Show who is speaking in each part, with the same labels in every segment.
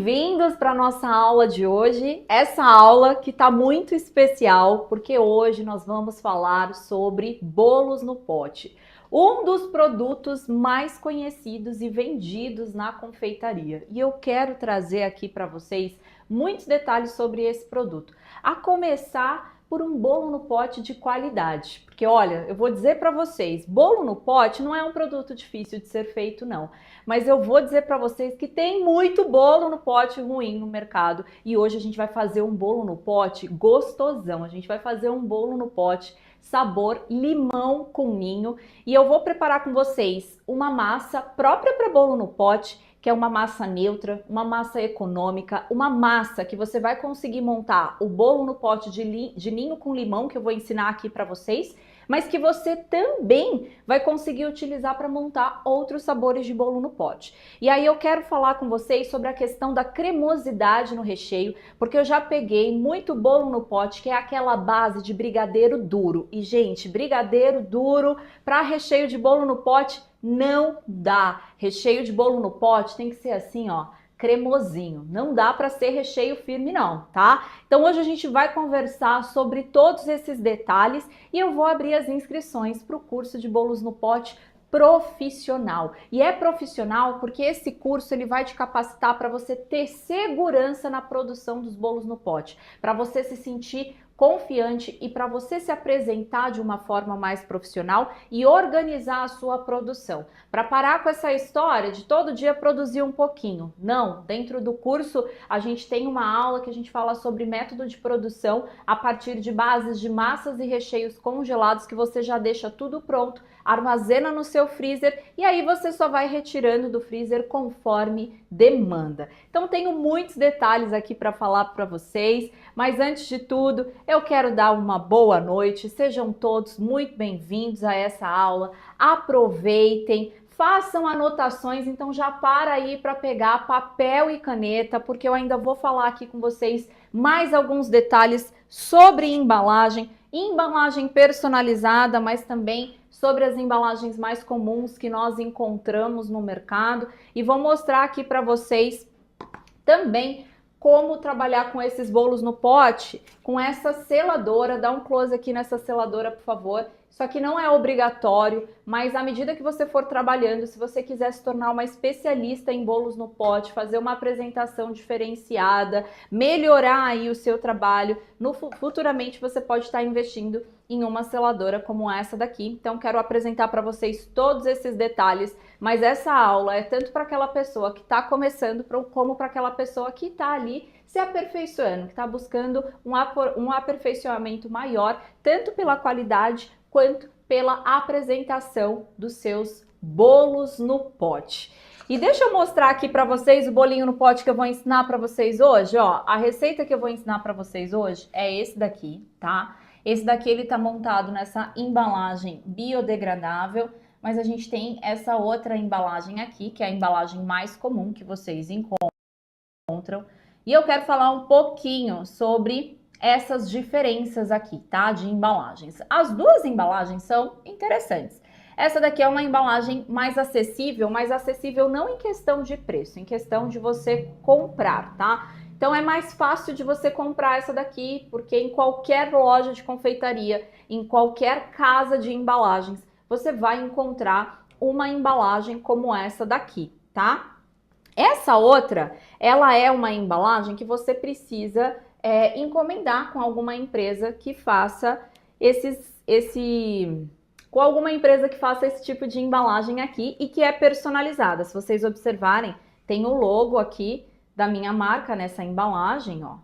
Speaker 1: bem-vindos para a nossa aula de hoje. Essa aula que está muito especial, porque hoje nós vamos falar sobre bolos no pote. Um dos produtos mais conhecidos e vendidos na confeitaria. E eu quero trazer aqui para vocês muitos detalhes sobre esse produto. A começar por um bolo no pote de qualidade. Porque olha, eu vou dizer para vocês, bolo no pote não é um produto difícil de ser feito não. Mas eu vou dizer para vocês que tem muito bolo no pote ruim no mercado. E hoje a gente vai fazer um bolo no pote gostosão. A gente vai fazer um bolo no pote sabor limão com ninho. E eu vou preparar com vocês uma massa própria para bolo no pote, que é uma massa neutra, uma massa econômica, uma massa que você vai conseguir montar o bolo no pote de ninho com limão, que eu vou ensinar aqui para vocês, mas que você também vai conseguir utilizar para montar outros sabores de bolo no pote. E aí eu quero falar com vocês sobre a questão da cremosidade no recheio, porque eu já peguei muito bolo no pote, que é aquela base de brigadeiro duro. E gente, brigadeiro duro para recheio de bolo no pote não dá. Recheio de bolo no pote tem que ser assim, ó, cremosinho. Não dá para ser recheio firme não, tá? Então hoje a gente vai conversar sobre todos esses detalhes e eu vou abrir as inscrições para o curso de bolos no pote profissional. E é profissional porque esse curso ele vai te capacitar para você ter segurança na produção dos bolos no pote, para você se sentir confiante e para você se apresentar de uma forma mais profissional e organizar a sua produção. Para parar com essa história de todo dia produzir um pouquinho. Não, dentro do curso a gente tem uma aula que a gente fala sobre método de produção a partir de bases de massas e recheios congelados que você já deixa tudo pronto, armazena no seu freezer e aí você só vai retirando do freezer conforme demanda. Então tenho muitos detalhes aqui para falar para vocês, mas antes de tudo eu quero dar uma boa noite, sejam todos muito bem-vindos a essa aula, aproveitem, façam anotações, então já para aí para pegar papel e caneta, porque eu ainda vou falar aqui com vocês mais alguns detalhes sobre embalagem, embalagem personalizada, mas também sobre as embalagens mais comuns que nós encontramos no mercado e vou mostrar aqui para vocês também como trabalhar com esses bolos no pote, com essa seladora. Dá um close aqui nessa seladora, por favor. Isso aqui não é obrigatório, mas à medida que você for trabalhando, se você quiser se tornar uma especialista em bolos no pote, fazer uma apresentação diferenciada, melhorar aí o seu trabalho, futuramente você pode estar investindo em uma seladora como essa daqui. Então quero apresentar para vocês todos esses detalhes, mas essa aula é tanto para aquela pessoa que está começando, como para aquela pessoa que está ali se aperfeiçoando, que está buscando um aperfeiçoamento maior, tanto pela qualidade quanto pela apresentação dos seus bolos no pote. E deixa eu mostrar aqui para vocês o bolinho no pote que eu vou ensinar para vocês hoje, ó. A receita que eu vou ensinar para vocês hoje é esse daqui, tá? Esse daqui ele tá montado nessa embalagem biodegradável, mas a gente tem essa outra embalagem aqui, que é a embalagem mais comum que vocês encontram. E eu quero falar um pouquinho sobre essas diferenças aqui, tá? De embalagens. As duas embalagens são interessantes. Essa daqui é uma embalagem mais acessível não em questão de preço, em questão de você comprar, tá? Então é mais fácil de você comprar essa daqui, porque em qualquer loja de confeitaria, em qualquer casa de embalagens, você vai encontrar uma embalagem como essa daqui, tá? Essa outra, ela é uma embalagem que você precisa encomendar com alguma empresa que faça com alguma empresa que faça esse tipo de embalagem aqui e que é personalizada. Se vocês observarem, tem o logo aqui da minha marca nessa embalagem, ó.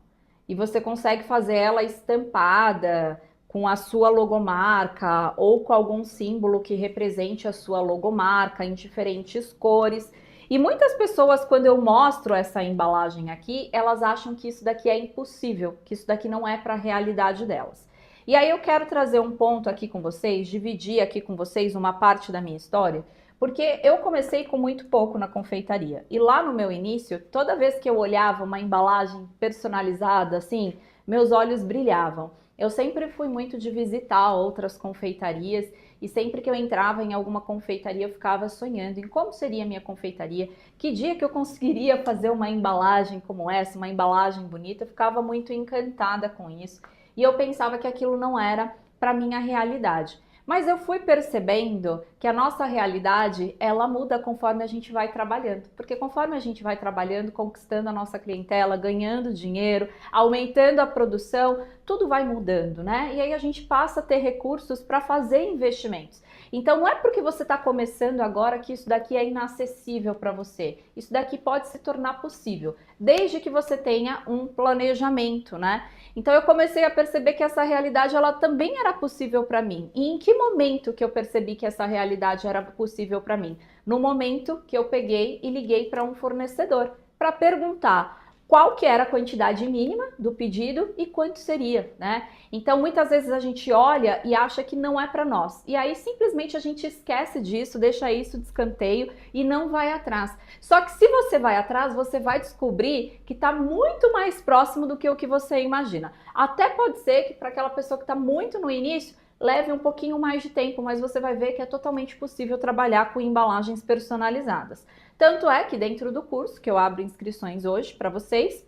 Speaker 1: E você consegue fazer ela estampada com a sua logomarca ou com algum símbolo que represente a sua logomarca em diferentes cores. E muitas pessoas, quando eu mostro essa embalagem aqui, elas acham que isso daqui é impossível, que isso daqui não é para a realidade delas. E aí eu quero trazer um ponto aqui com vocês, dividir aqui com vocês uma parte da minha história, porque eu comecei com muito pouco na confeitaria. E lá no meu início, toda vez que eu olhava uma embalagem personalizada, assim, meus olhos brilhavam. eu sempre fui muito de visitar outras confeitarias e sempre que eu entrava em alguma confeitaria eu ficava sonhando em como seria a minha confeitaria, que dia que eu conseguiria fazer uma embalagem como essa, uma embalagem bonita. Eu ficava muito encantada com isso e eu pensava que aquilo não era para minha realidade. Mas eu fui percebendo que a nossa realidade, ela muda conforme a gente vai trabalhando. Porque conforme a gente vai trabalhando, conquistando a nossa clientela, ganhando dinheiro, aumentando a produção, tudo vai mudando, né? E aí a gente passa a ter recursos para fazer investimentos. Então não é porque você está começando agora que isso daqui é inacessível para você. Isso daqui pode se tornar possível, desde que você tenha um planejamento, né? Então eu comecei a perceber que essa realidade ela também era possível para mim. E em que momento que eu percebi que essa realidade era possível para mim? No momento que eu peguei e liguei para um fornecedor para perguntar qual que era a quantidade mínima do pedido e quanto seria, né? Então muitas vezes a gente olha e acha que não é para nós. E aí simplesmente a gente esquece disso, deixa isso de escanteio e não vai atrás. Só que se você vai atrás, você vai descobrir que está muito mais próximo do que o que você imagina. Até pode ser que para aquela pessoa que está muito no início, leve um pouquinho mais de tempo, mas você vai ver que é totalmente possível trabalhar com embalagens personalizadas. Tanto é que dentro do curso, que eu abro inscrições hoje para vocês,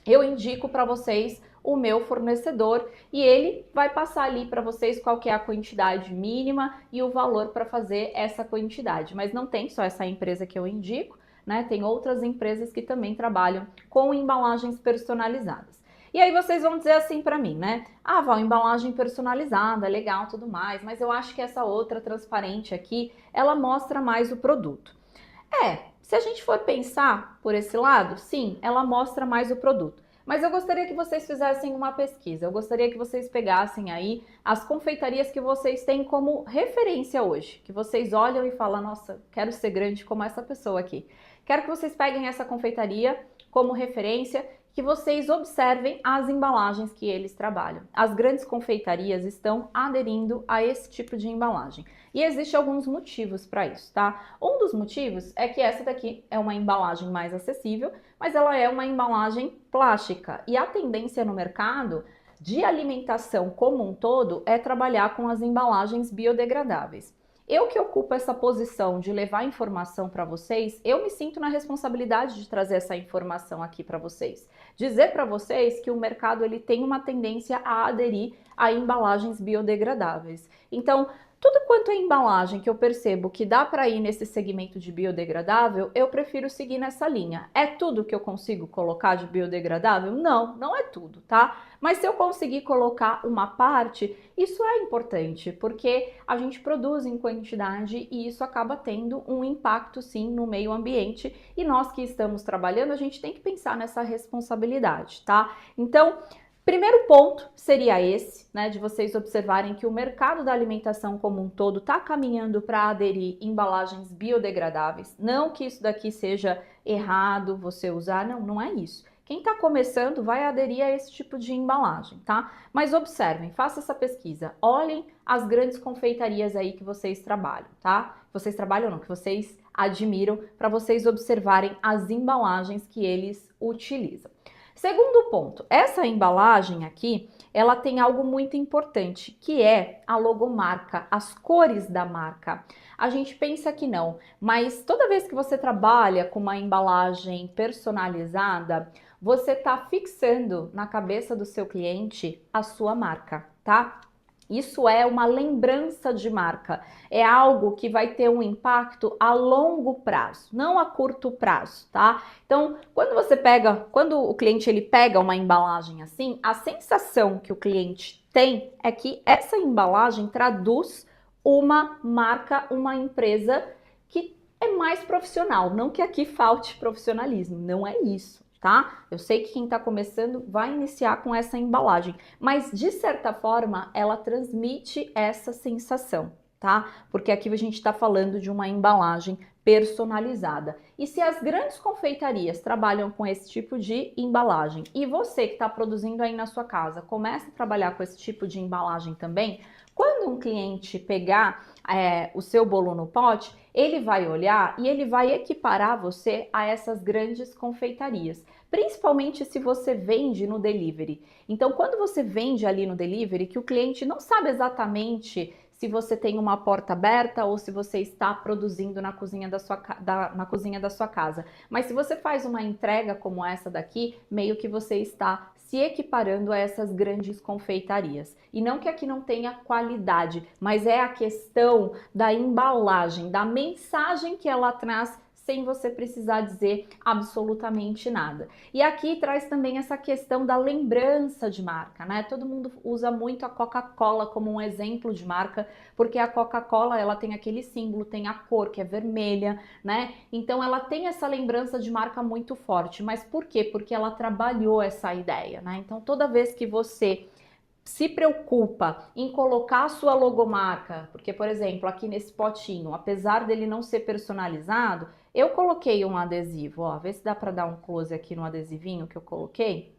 Speaker 1: eu indico para vocês o meu fornecedor e ele vai passar ali para vocês qual que é a quantidade mínima e o valor para fazer essa quantidade. Mas não tem só essa empresa que eu indico, né? Tem outras empresas que também trabalham com embalagens personalizadas. E aí vocês vão dizer assim para mim, né? Ah, Val, embalagem personalizada, legal, tudo mais, mas eu acho que essa outra transparente aqui, ela mostra mais o produto. Se a gente for pensar por esse lado, sim, ela mostra mais o produto. Mas eu gostaria que vocês fizessem uma pesquisa, eu gostaria que vocês pegassem aí as confeitarias que vocês têm como referência hoje, que vocês olham e falam, nossa, quero ser grande como essa pessoa aqui. Quero que vocês peguem essa confeitaria como referência, que vocês observem as embalagens que eles trabalham. As grandes confeitarias estão aderindo a esse tipo de embalagem. E existem alguns motivos para isso, tá? Um dos motivos é que essa daqui é uma embalagem mais acessível, mas ela é uma embalagem plástica. E a tendência no mercado de alimentação como um todo é trabalhar com as embalagens biodegradáveis. Eu que ocupo essa posição de levar informação para vocês, eu me sinto na responsabilidade de trazer essa informação aqui para vocês. Dizer para vocês que o mercado ele tem uma tendência a aderir a embalagens biodegradáveis. Então, tudo quanto é embalagem que eu percebo que dá para ir nesse segmento de biodegradável, eu prefiro seguir nessa linha. É tudo que eu consigo colocar de biodegradável? Não, não é tudo, tá? Mas se eu conseguir colocar uma parte, isso é importante, porque a gente produz em quantidade e isso acaba tendo um impacto sim no meio ambiente e nós que estamos trabalhando, a gente tem que pensar nessa responsabilidade, tá? Então, primeiro ponto seria esse, né, de vocês observarem que o mercado da alimentação como um todo está caminhando para aderir embalagens biodegradáveis. Não que isso daqui seja errado você usar, não, não é isso. Quem está começando vai aderir a esse tipo de embalagem, tá? Mas observem, façam essa pesquisa, olhem as grandes confeitarias aí que vocês trabalham, tá? Vocês trabalham não, que vocês admiram, para vocês observarem as embalagens que eles utilizam. Segundo ponto, essa embalagem aqui, ela tem algo muito importante, que é a logomarca, as cores da marca. A gente pensa que não, mas toda vez que você trabalha com uma embalagem personalizada, você está fixando na cabeça do seu cliente a sua marca, tá? Isso é uma lembrança de marca, é algo que vai ter um impacto a longo prazo, não a curto prazo, tá? Então, quando o cliente ele pega uma embalagem assim, a sensação que o cliente tem é que essa embalagem traduz uma marca, uma empresa que é mais profissional, não que aqui falte profissionalismo, não é isso. Tá? Eu sei que quem está começando vai iniciar com essa embalagem, mas de certa forma ela transmite essa sensação, tá? Porque aqui a gente está falando de uma embalagem personalizada. E se as grandes confeitarias trabalham com esse tipo de embalagem e você que está produzindo aí na sua casa começa a trabalhar com esse tipo de embalagem também, quando um cliente pegar o seu bolo no pote, ele vai olhar e ele vai equiparar você a essas grandes confeitarias, principalmente se você vende no delivery. Então, quando você vende ali no delivery, que o cliente não sabe exatamente se você tem uma porta aberta ou se você está produzindo na cozinha na cozinha da sua casa. Mas se você faz uma entrega como essa daqui, meio que você está se equiparando a essas grandes confeitarias. E não que aqui não tenha qualidade, mas é a questão da embalagem, da mensagem que ela traz sem você precisar dizer absolutamente nada. E aqui traz também essa questão da lembrança de marca, né? Todo mundo usa muito a Coca-Cola como um exemplo de marca, porque a Coca-Cola, ela tem aquele símbolo, tem a cor que é vermelha, né? Então ela tem essa lembrança de marca muito forte. Mas por quê? Porque ela trabalhou essa ideia, né? Então toda vez que você se preocupa em colocar a sua logomarca, porque, por exemplo, aqui nesse potinho, apesar dele não ser personalizado, eu coloquei um adesivo, ó, vê se dá para dar um close aqui no adesivinho que eu coloquei.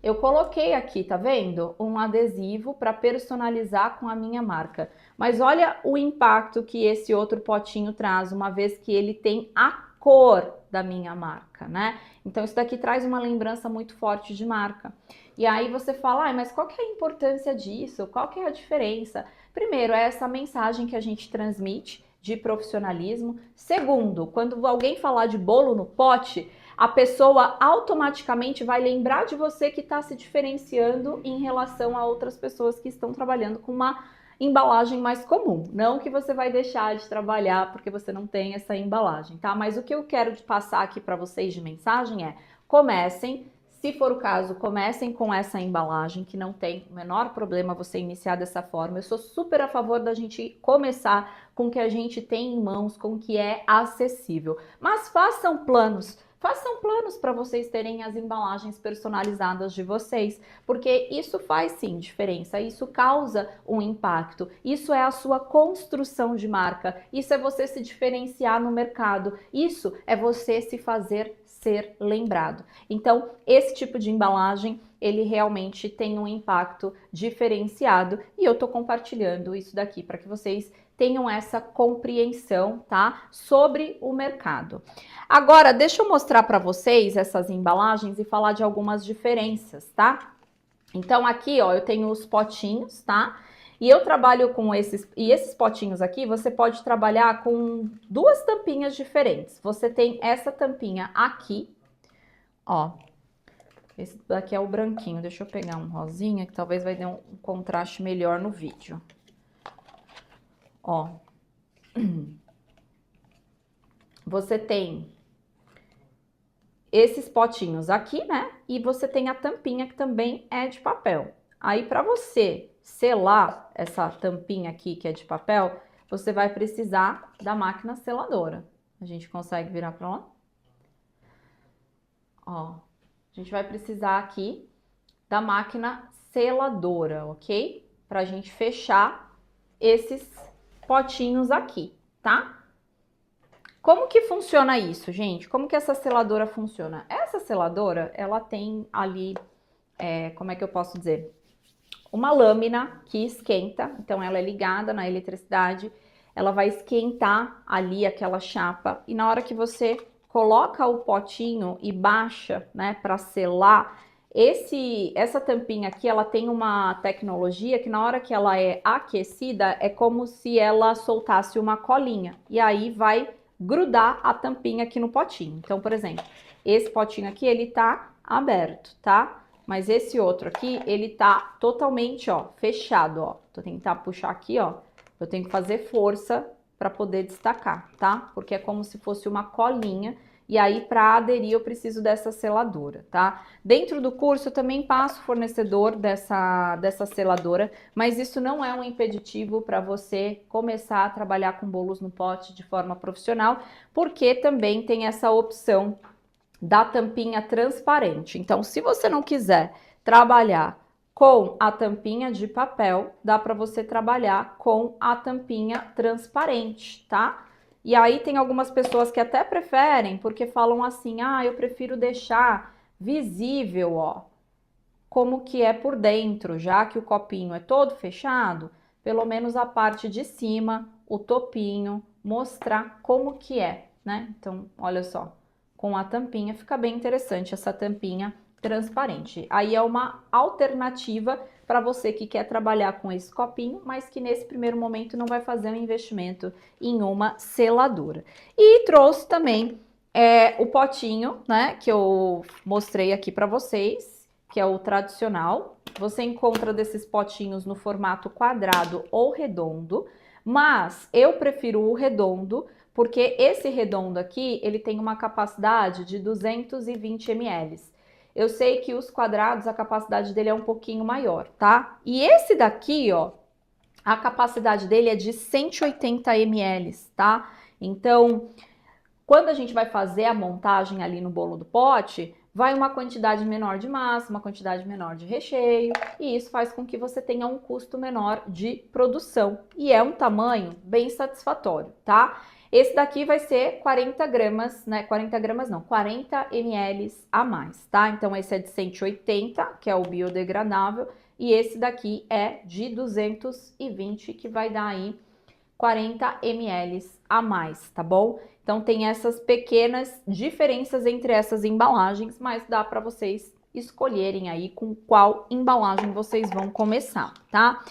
Speaker 1: Eu coloquei aqui, tá vendo? Um adesivo para personalizar com a minha marca. Mas olha o impacto que esse outro potinho traz, uma vez que ele tem a cor da minha marca, né? Então isso daqui traz uma lembrança muito forte de marca. E aí você fala, mas qual que é a importância disso? Qual que é a diferença? Primeiro, é essa mensagem que a gente transmite de profissionalismo. Segundo, quando alguém falar de bolo no pote, a pessoa automaticamente vai lembrar de você que está se diferenciando em relação a outras pessoas que estão trabalhando com uma embalagem mais comum. Não que você vai deixar de trabalhar porque você não tem essa embalagem, tá? Mas o que eu quero passar aqui para vocês de mensagem é: comecem, se for o caso, comecem com essa embalagem, que não tem o menor problema você iniciar dessa forma. Eu sou super a favor da gente começar com o que a gente tem em mãos, com o que é acessível. Mas façam planos para vocês terem as embalagens personalizadas de vocês, porque isso faz sim diferença, isso causa um impacto, isso é a sua construção de marca, isso é você se diferenciar no mercado, isso é você se fazer ser lembrado. Então, esse tipo de embalagem, ele realmente tem um impacto diferenciado e eu tô compartilhando isso daqui para que vocês tenham essa compreensão, tá? Sobre o mercado. Agora, deixa eu mostrar para vocês essas embalagens e falar de algumas diferenças, tá? Então, aqui, ó, eu tenho os potinhos, tá? E eu trabalho com esses potinhos aqui, você pode trabalhar com duas tampinhas diferentes. Você tem essa tampinha aqui, ó. Esse daqui é o branquinho. Deixa eu pegar um rosinha, que talvez vai dar um contraste melhor no vídeo. Ó. Você tem esses potinhos aqui, né? E você tem a tampinha que também é de papel. Aí, para você selar essa tampinha aqui, que é de papel, você vai precisar da máquina seladora. A gente consegue virar para lá? Ó, a gente vai precisar aqui da máquina seladora, ok? Pra gente fechar esses potinhos aqui, tá? Como que funciona isso, gente? Como que essa seladora funciona? Essa seladora, ela tem ali, como é que eu posso dizer? Uma lâmina que esquenta, então ela é ligada na eletricidade, ela vai esquentar ali aquela chapa e na hora que você coloca o potinho e baixa, né, para selar, essa tampinha aqui, ela tem uma tecnologia que na hora que ela é aquecida, é como se ela soltasse uma colinha e aí vai grudar a tampinha aqui no potinho. Então, por exemplo, esse potinho aqui, ele tá aberto, tá? Mas esse outro aqui, ele tá totalmente, ó, fechado, ó. Tô tentar puxar aqui, ó. Eu tenho que fazer força para poder destacar, tá? Porque é como se fosse uma colinha. E aí, para aderir, eu preciso dessa seladora, tá? Dentro do curso, eu também passo fornecedor dessa seladora, mas isso não é um impeditivo para você começar a trabalhar com bolos no pote de forma profissional, porque também tem essa opção da tampinha transparente. Então, se você não quiser trabalhar com a tampinha de papel, dá para você trabalhar com a tampinha transparente, tá? E aí tem algumas pessoas que até preferem, porque falam assim, ah, eu prefiro deixar visível, ó, como que é por dentro, já que o copinho é todo fechado, pelo menos a parte de cima, o topinho, mostrar como que é, né? Então, olha só, com a tampinha fica bem interessante essa tampinha transparente. Aí é uma alternativa para você que quer trabalhar com esse copinho, mas que nesse primeiro momento não vai fazer um investimento em uma seladora. E trouxe também o potinho, né, que eu mostrei aqui para vocês, que é o tradicional. Você encontra desses potinhos no formato quadrado ou redondo, mas eu prefiro o redondo, porque esse redondo aqui, ele tem uma capacidade de 220 ml. Eu sei que os quadrados, a capacidade dele é um pouquinho maior, tá? E esse daqui, ó, a capacidade dele é de 180 ml, tá? Então, quando a gente vai fazer a montagem ali no bolo do pote, vai uma quantidade menor de massa, uma quantidade menor de recheio, e isso faz com que você tenha um custo menor de produção. E é um tamanho bem satisfatório, tá? Esse daqui vai ser 40 gramas, né? 40 gramas não, 40 ml a mais, tá? Então esse é de 180, que é o biodegradável, e esse daqui é de 220, que vai dar aí 40 ml a mais, tá bom? Então tem essas pequenas diferenças entre essas embalagens, mas dá para vocês escolherem aí com qual embalagem vocês vão começar, tá?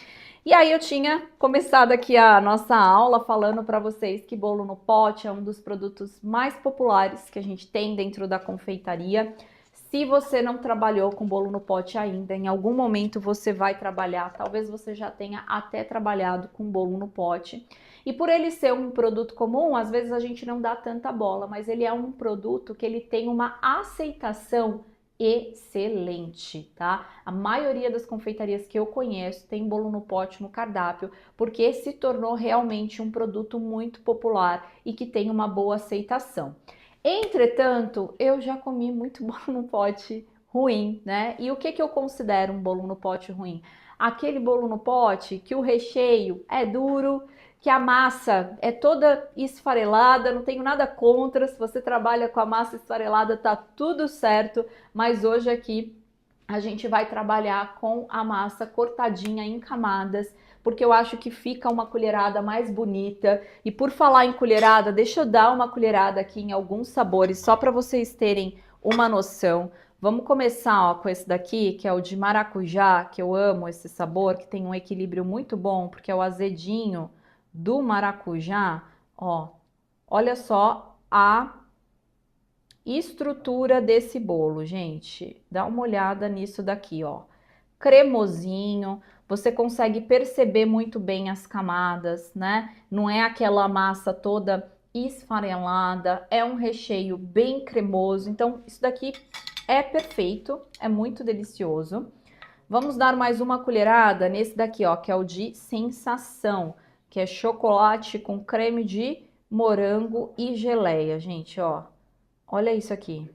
Speaker 1: E aí eu tinha começado aqui a nossa aula falando para vocês que bolo no pote é um dos produtos mais populares que a gente tem dentro da confeitaria. Se você não trabalhou com bolo no pote ainda, em algum momento você vai trabalhar, talvez você já tenha até trabalhado com bolo no pote. E por ele ser um produto comum, às vezes a gente não dá tanta bola, mas ele é um produto que ele tem uma aceitação excelente, tá? A maioria das confeitarias que eu conheço tem bolo no pote no cardápio, porque se tornou realmente um produto muito popular e que tem uma boa aceitação. Entretanto, eu já comi muito bolo no pote ruim, né? E o que eu considero um bolo no pote ruim? Aquele bolo no pote que o recheio é duro, que a massa é toda esfarelada, não tenho nada contra, se você trabalha com a massa esfarelada tá tudo certo, mas hoje aqui a gente vai trabalhar com a massa cortadinha em camadas, porque eu acho que fica uma colherada mais bonita. E por falar em colherada, deixa eu dar uma colherada aqui em alguns sabores, só para vocês terem uma noção. Vamos começar ó, com esse daqui, que é o de maracujá, que eu amo esse sabor, que tem um equilíbrio muito bom, porque é o azedinho do maracujá, ó. Olha só a estrutura desse bolo, gente. Dá uma olhada nisso daqui, ó. Cremosinho, você consegue perceber muito bem as camadas, né? Não é aquela massa toda esfarelada, é um recheio bem cremoso. Então, isso daqui é perfeito, é muito delicioso. Vamos dar mais uma colherada nesse daqui, ó, que é o de sensação, que é chocolate com creme de morango e geleia, gente, ó. Olha isso aqui.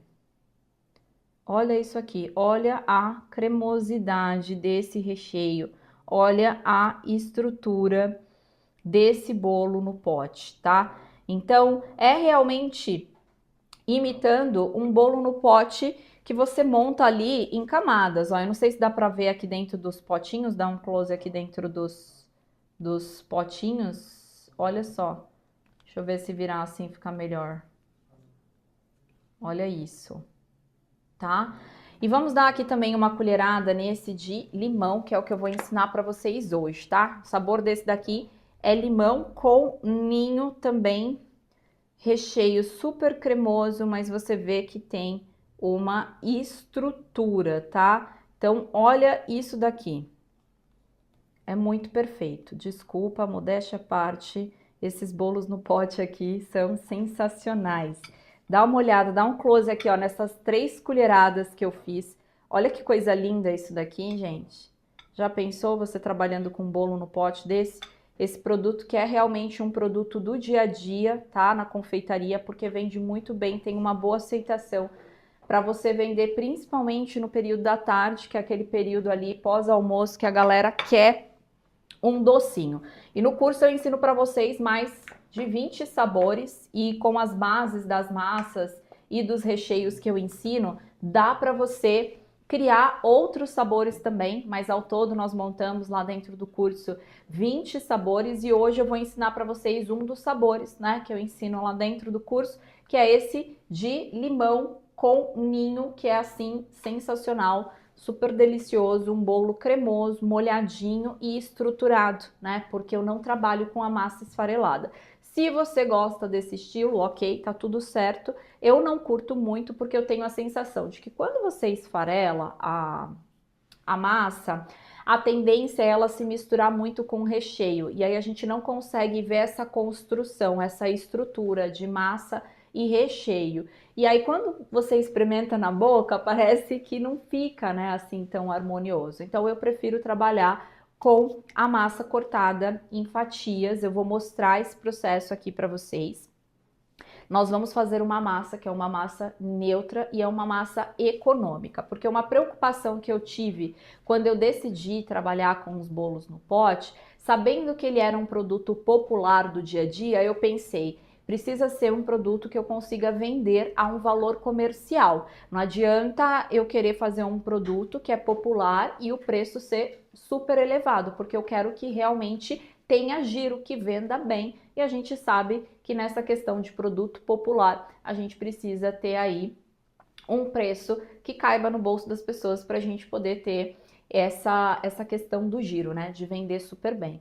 Speaker 1: Olha isso aqui. Olha a cremosidade desse recheio. Olha a estrutura desse bolo no pote, tá? Então, é realmente imitando um bolo no pote que você monta ali em camadas, ó. Eu não sei se dá pra ver aqui dentro dos potinhos, dá um close aqui dentro dos potinhos. Olha só. Deixa eu ver se virar assim fica melhor. Olha isso, tá? E vamos dar aqui também uma colherada nesse de limão, que é o que eu vou ensinar para vocês hoje, tá? O sabor desse daqui é limão com ninho também, recheio super cremoso, mas você vê que tem uma estrutura, tá? Então, olha isso daqui. É muito perfeito. Desculpa, modéstia à parte, esses bolos no pote aqui são sensacionais. Dá uma olhada, dá um close aqui, ó, nessas 3 colheradas que eu fiz. Olha que coisa linda isso daqui, gente. Já pensou você trabalhando com bolo no pote desse? Esse produto que é realmente um produto do dia a dia, tá? Na confeitaria, porque vende muito bem, tem uma boa aceitação para você vender principalmente no período da tarde, que é aquele período ali pós-almoço que a galera quer um docinho. E no curso eu ensino para vocês mais de 20 sabores e com as bases das massas e dos recheios que eu ensino, dá para você criar outros sabores também, mas ao todo nós montamos lá dentro do curso 20 sabores e hoje eu vou ensinar para vocês um dos sabores, né, que eu ensino lá dentro do curso, que é esse de limão com ninho, que é assim sensacional, super delicioso, um bolo cremoso, molhadinho e estruturado, né? Porque eu não trabalho com a massa esfarelada. Se você gosta desse estilo, ok, tá tudo certo. Eu não curto muito porque eu tenho a sensação de que quando você esfarela a massa, a tendência é ela se misturar muito com o recheio. E aí a gente não consegue ver essa construção, essa estrutura de massa e recheio. E aí quando você experimenta na boca, parece que não fica, né, assim tão harmonioso. Então eu prefiro trabalhar com a massa cortada em fatias. Eu vou mostrar esse processo aqui para vocês. Nós vamos fazer uma massa que é uma massa neutra e é uma massa econômica, porque uma preocupação que eu tive quando eu decidi trabalhar com os bolos no pote, sabendo que ele era um produto popular do dia a dia, eu pensei, precisa ser um produto que eu consiga vender a um valor comercial. Não adianta eu querer fazer um produto que é popular e o preço ser super elevado, porque eu quero que realmente tenha giro, que venda bem, e a gente sabe que nessa questão de produto popular, a gente precisa ter aí um preço que caiba no bolso das pessoas para a gente poder ter essa questão do giro, né, de vender super bem.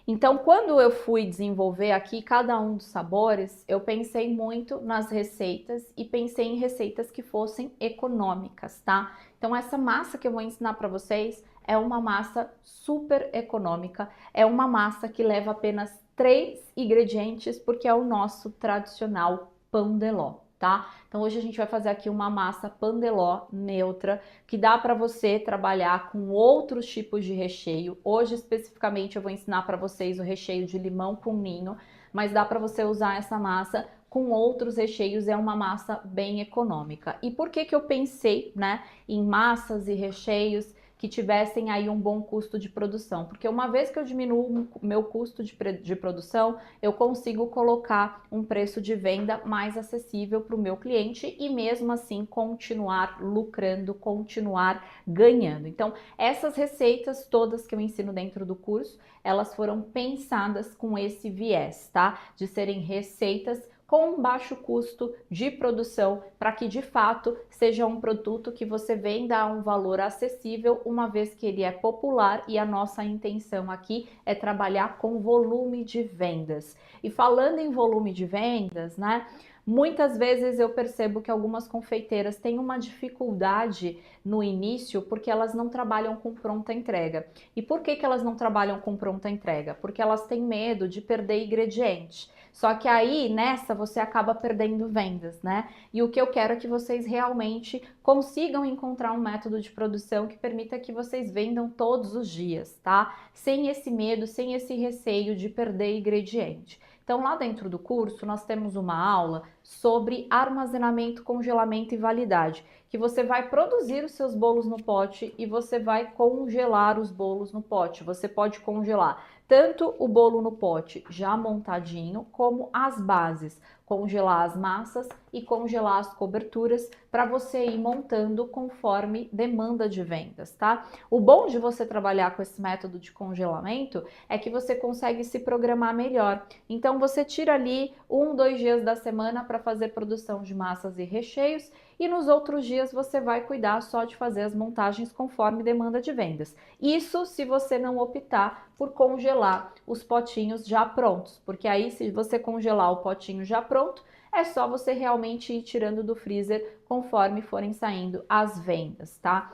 Speaker 1: Então, quando eu fui desenvolver aqui cada um dos sabores, eu pensei muito nas receitas e pensei em receitas que fossem econômicas, tá? Então, essa massa que eu vou ensinar para vocês é uma massa super econômica, é uma massa que leva apenas 3 ingredientes, porque é o nosso tradicional pão de ló, tá? Então hoje a gente vai fazer aqui uma massa pão de ló neutra, que dá para você trabalhar com outros tipos de recheio. Hoje especificamente eu vou ensinar para vocês o recheio de limão com ninho, mas dá para você usar essa massa com outros recheios, é uma massa bem econômica. E por que que eu pensei, né, em massas e recheios que tivessem aí um bom custo de produção? Porque uma vez que eu diminuo o meu custo de produção, eu consigo colocar um preço de venda mais acessível para o meu cliente e mesmo assim continuar lucrando, continuar ganhando. Então, essas receitas todas que eu ensino dentro do curso, elas foram pensadas com esse viés, tá? De serem receitas com baixo custo de produção, para que de fato seja um produto que você venda a um valor acessível, uma vez que ele é popular, e a nossa intenção aqui é trabalhar com volume de vendas. E falando em volume de vendas, né? Muitas vezes eu percebo que algumas confeiteiras têm uma dificuldade no início porque elas não trabalham com pronta entrega. E por que que elas não trabalham com pronta entrega? Porque elas têm medo de perder ingrediente. Só que aí, nessa, você acaba perdendo vendas, né? E o que eu quero é que vocês realmente consigam encontrar um método de produção que permita que vocês vendam todos os dias, tá? Sem esse medo, sem esse receio de perder ingrediente. Então, lá dentro do curso, nós temos uma aula sobre armazenamento, congelamento e validade, que você vai produzir os seus bolos no pote e você vai congelar os bolos no pote. Você pode congelar tanto o bolo no pote já montadinho, como as bases, congelar as massas e congelar as coberturas para você ir montando conforme demanda de vendas, tá? O bom de você trabalhar com esse método de congelamento é que você consegue se programar melhor. Então você tira ali 1, 2 dias da semana para fazer produção de massas e recheios, e nos outros dias você vai cuidar só de fazer as montagens conforme demanda de vendas. Isso se você não optar por congelar os potinhos já prontos, porque aí se você congelar o potinho já pronto, é só você realmente ir tirando do freezer conforme forem saindo as vendas, tá?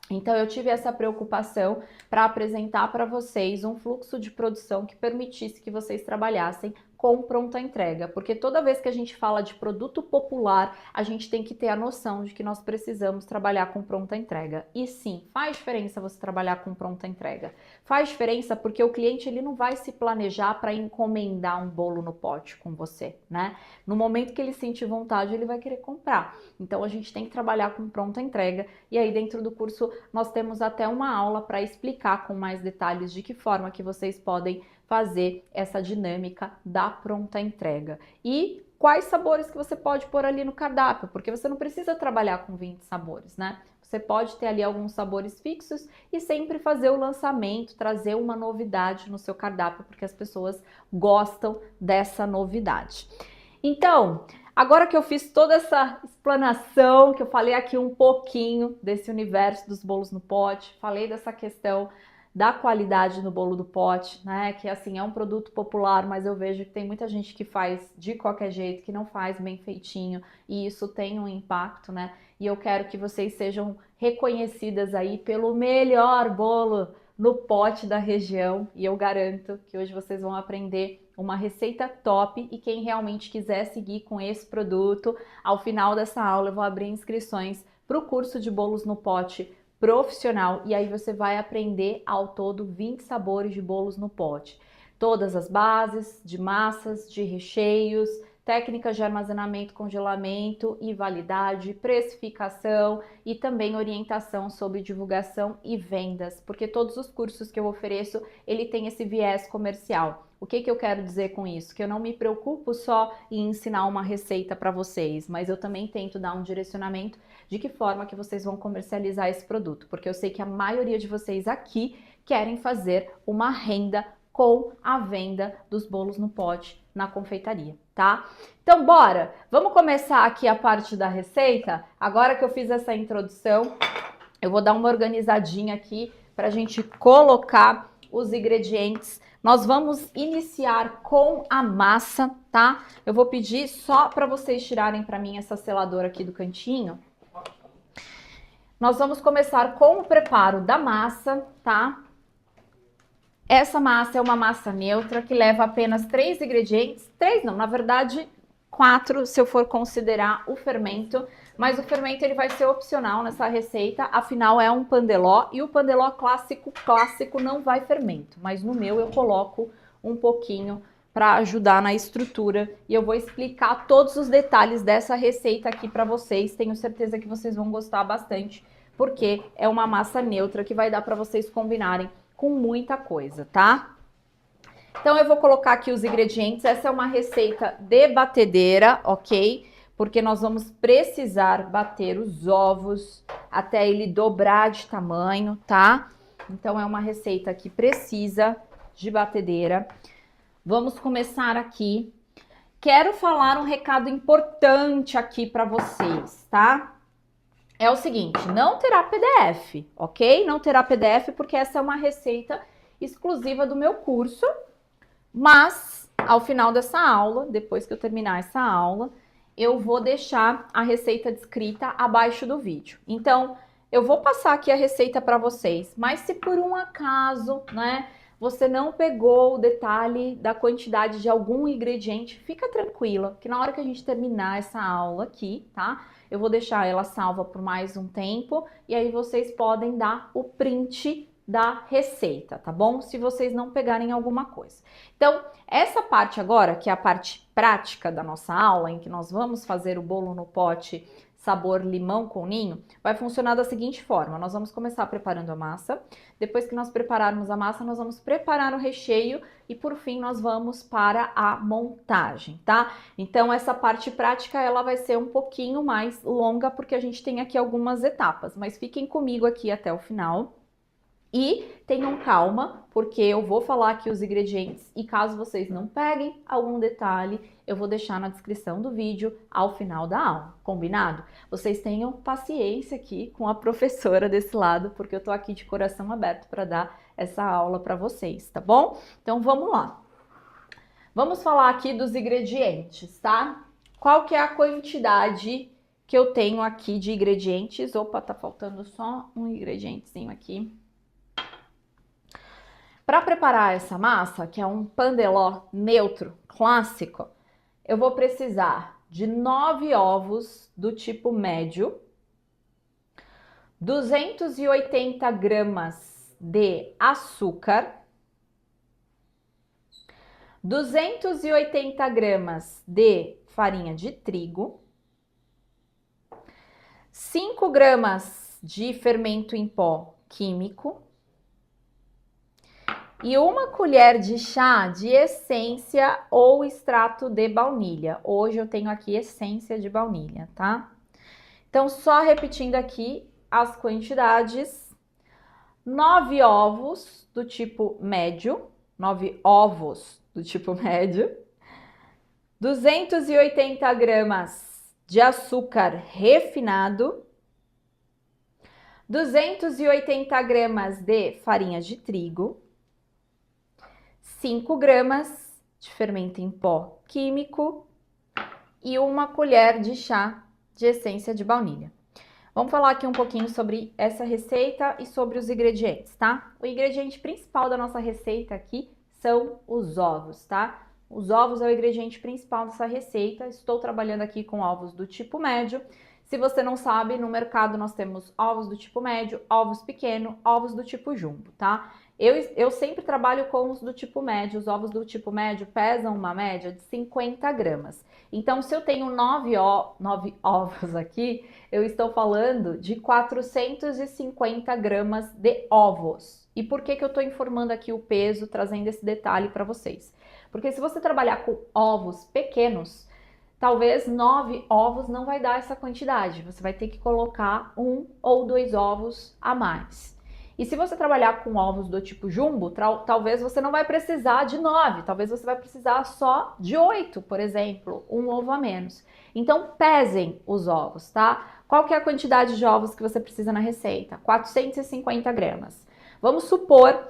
Speaker 1: Então eu tive essa preocupação para apresentar para vocês um fluxo de produção que permitisse que vocês trabalhassem com pronta entrega, porque toda vez que a gente fala de produto popular, a gente tem que ter a noção de que nós precisamos trabalhar com pronta entrega. E sim, faz diferença você trabalhar com pronta entrega. Faz diferença porque o cliente ele não vai se planejar para encomendar um bolo no pote com você, né? No momento que ele sentir vontade, ele vai querer comprar. Então a gente tem que trabalhar com pronta entrega e aí dentro do curso nós temos até uma aula para explicar com mais detalhes de que forma que vocês podem fazer essa dinâmica da pronta entrega. E quais sabores que você pode pôr ali no cardápio, porque você não precisa trabalhar com 20 sabores, né? Você pode ter ali alguns sabores fixos e sempre fazer o lançamento, trazer uma novidade no seu cardápio, porque as pessoas gostam dessa novidade. Então, agora que eu fiz toda essa explanação, que eu falei aqui um pouquinho desse universo dos bolos no pote, falei dessa questão da qualidade no bolo do pote, né? Que assim é um produto popular, mas eu vejo que tem muita gente que faz de qualquer jeito, que não faz bem feitinho, e isso tem um impacto, né? E eu quero que vocês sejam reconhecidas aí pelo melhor bolo no pote da região, e eu garanto que hoje vocês vão aprender uma receita top, e quem realmente quiser seguir com esse produto, ao final dessa aula eu vou abrir inscrições para o curso de bolos no pote profissional, e aí você vai aprender ao todo 20 sabores de bolos no pote. Todas as bases de massas, de recheios, técnicas de armazenamento, congelamento e validade, precificação e também orientação sobre divulgação e vendas, porque todos os cursos que eu ofereço, ele tem esse viés comercial. O que eu quero dizer com isso? Que eu não me preocupo só em ensinar uma receita para vocês, mas eu também tento dar um direcionamento de que forma que vocês vão comercializar esse produto, porque eu sei que a maioria de vocês aqui querem fazer uma renda com a venda dos bolos no pote na confeitaria, tá? Então bora! Vamos começar aqui a parte da receita? Agora que eu fiz essa introdução, eu vou dar uma organizadinha aqui para a gente colocar os ingredientes. Nós vamos iniciar com a massa, tá? Eu vou pedir só para vocês tirarem para mim essa seladora aqui do cantinho. Nós vamos começar com o preparo da massa, tá? Essa massa é uma massa neutra que leva apenas 3 ingredientes. 3 não, na verdade 4 se eu for considerar o fermento. Mas o fermento ele vai ser opcional nessa receita, afinal é um pandeló. E o pandeló clássico não vai fermento. Mas no meu eu coloco um pouquinho para ajudar na estrutura. E eu vou explicar todos os detalhes dessa receita aqui para vocês. Tenho certeza que vocês vão gostar bastante, porque é uma massa neutra que vai dar para vocês combinarem com muita coisa, tá? Então eu vou colocar aqui os ingredientes. Essa é uma receita de batedeira, ok? Porque nós vamos precisar bater os ovos até ele dobrar de tamanho, tá? Então é uma receita que precisa de batedeira. Vamos começar aqui. Quero falar um recado importante aqui para vocês, tá? É o seguinte, não terá PDF, ok? Não terá PDF porque essa é uma receita exclusiva do meu curso, mas ao final dessa aula, depois que eu terminar essa aula, eu vou deixar a receita descrita abaixo do vídeo. Então, eu vou passar aqui a receita para vocês, mas se por um acaso, né, você não pegou o detalhe da quantidade de algum ingrediente, fica tranquila, que na hora que a gente terminar essa aula aqui, tá? Eu vou deixar ela salva por mais um tempo e aí vocês podem dar o print da receita, tá bom? Se vocês não pegarem alguma coisa. Então, essa parte agora, que é a parte prática da nossa aula, em que nós vamos fazer o bolo no pote sabor limão com ninho, vai funcionar da seguinte forma. Nós vamos começar preparando a massa. Depois que nós prepararmos a massa, nós vamos preparar o recheio e por fim nós vamos para a montagem, tá? Então essa parte prática ela vai ser um pouquinho mais longa porque a gente tem aqui algumas etapas, mas fiquem comigo aqui até o final. E tenham calma, porque eu vou falar aqui os ingredientes e caso vocês não peguem algum detalhe, eu vou deixar na descrição do vídeo ao final da aula, combinado? Vocês tenham paciência aqui com a professora desse lado, porque eu tô aqui de coração aberto para dar essa aula para vocês, tá bom? Então vamos lá. Vamos falar aqui dos ingredientes, tá? Qual que é a quantidade que eu tenho aqui de ingredientes? Opa, tá faltando só um ingredientezinho aqui. Para preparar essa massa, que é um pandeló neutro clássico, eu vou precisar de 9 ovos do tipo médio, 280 gramas de açúcar, 280 gramas de farinha de trigo, 5 gramas de fermento em pó químico e 1 colher de chá de essência ou extrato de baunilha. Hoje eu tenho aqui essência de baunilha, tá? Então, só repetindo aqui as quantidades: 9 ovos do tipo médio, 9 ovos do tipo médio, 280 gramas de açúcar refinado, 280 gramas de farinha de trigo, 5 gramas de fermento em pó químico e 1 colher de chá de essência de baunilha. Vamos falar aqui um pouquinho sobre essa receita e sobre os ingredientes, tá? O ingrediente principal da nossa receita aqui são os ovos, tá? Os ovos é o ingrediente principal dessa receita. Estou trabalhando aqui com ovos do tipo médio. Se você não sabe, no mercado nós temos ovos do tipo médio, ovos pequeno, ovos do tipo jumbo, tá? Eu sempre trabalho com os do tipo médio. Os ovos do tipo médio pesam uma média de 50 gramas. Então, se eu tenho 9 ovos aqui, eu estou falando de 450 gramas de ovos. E por que eu estou informando aqui o peso, trazendo esse detalhe para vocês? Porque se você trabalhar com ovos pequenos, talvez 9 ovos não vai dar essa quantidade. Você vai ter que colocar 1 ou 2 ovos a mais. E se você trabalhar com ovos do tipo jumbo, talvez você não vai precisar de 9, talvez você vai precisar só de 8, por exemplo, 1 ovo a menos. Então, pesem os ovos, tá? Qual que é a quantidade de ovos que você precisa na receita? 450 gramas. Vamos supor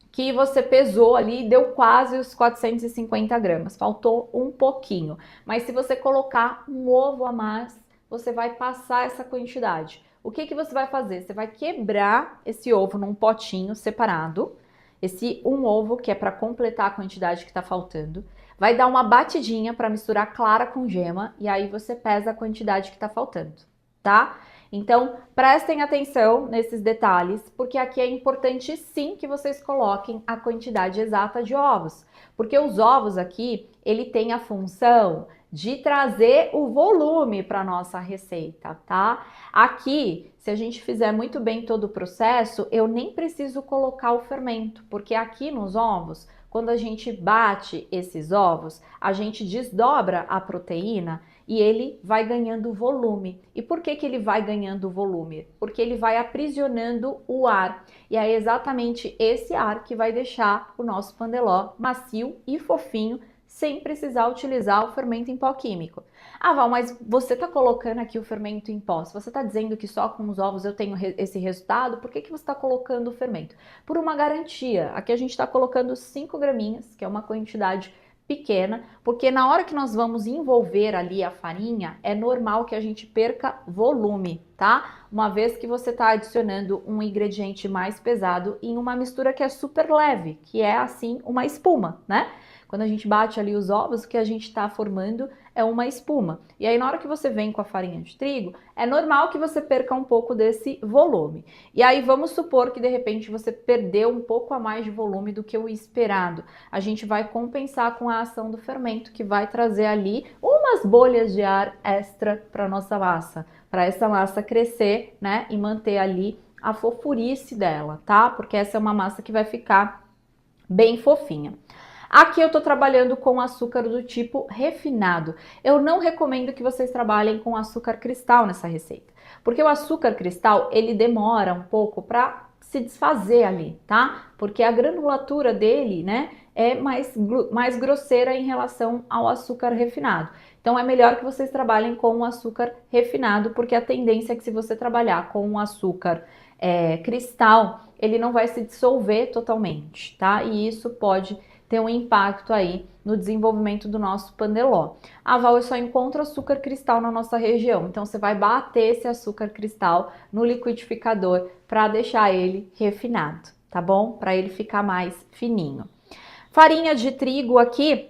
Speaker 1: que você pesou ali e deu quase os 450 gramas, faltou um pouquinho. Mas se você colocar um ovo a mais, você vai passar essa quantidade. O que você vai fazer? Você vai quebrar esse ovo num potinho separado, esse um ovo que é para completar a quantidade que está faltando, vai dar uma batidinha para misturar clara com gema e aí você pesa a quantidade que está faltando, tá? Então, prestem atenção nesses detalhes, porque aqui é importante sim que vocês coloquem a quantidade exata de ovos, porque os ovos aqui, ele tem a função de trazer o volume para nossa receita, tá? Aqui, se a gente fizer muito bem todo o processo, eu nem preciso colocar o fermento, porque aqui nos ovos, quando a gente bate esses ovos, a gente desdobra a proteína e ele vai ganhando volume. E por que ele vai ganhando volume? Porque ele vai aprisionando o ar. E é exatamente esse ar que vai deixar o nosso pandeló macio e fofinho, sem precisar utilizar o fermento em pó químico. Ah, Val, mas você está colocando aqui o fermento em pó. Se você está dizendo que só com os ovos eu tenho esse resultado, por que você está colocando o fermento? Por uma garantia. Aqui a gente está colocando 5 graminhas, que é uma quantidade pequena, porque na hora que nós vamos envolver ali a farinha, é normal que a gente perca volume, tá? Uma vez que você está adicionando um ingrediente mais pesado em uma mistura que é super leve, que é assim uma espuma, né? Quando a gente bate ali os ovos, o que a gente está formando é uma espuma. E aí, na hora que você vem com a farinha de trigo, é normal que você perca um pouco desse volume. E aí, vamos supor que, de repente, você perdeu um pouco a mais de volume do que o esperado. A gente vai compensar com a ação do fermento, que vai trazer ali umas bolhas de ar extra para nossa massa. Para essa massa crescer, né? E manter ali a fofurice dela, tá? Porque essa é uma massa que vai ficar bem fofinha. Aqui eu tô trabalhando com açúcar do tipo refinado. Eu não recomendo que vocês trabalhem com açúcar cristal nessa receita, porque o açúcar cristal, ele demora um pouco para se desfazer ali, tá? Porque a granulatura dele, né, é mais grosseira em relação ao açúcar refinado. Então é melhor que vocês trabalhem com o açúcar refinado, porque a tendência é que se você trabalhar com o açúcar cristal, ele não vai se dissolver totalmente, tá? E isso pode ter um impacto aí no desenvolvimento do nosso pandeló. Ah, Val, eu só encontro açúcar cristal na nossa região. Então, você vai bater esse açúcar cristal no liquidificador para deixar ele refinado, tá bom? Para ele ficar mais fininho. Farinha de trigo aqui,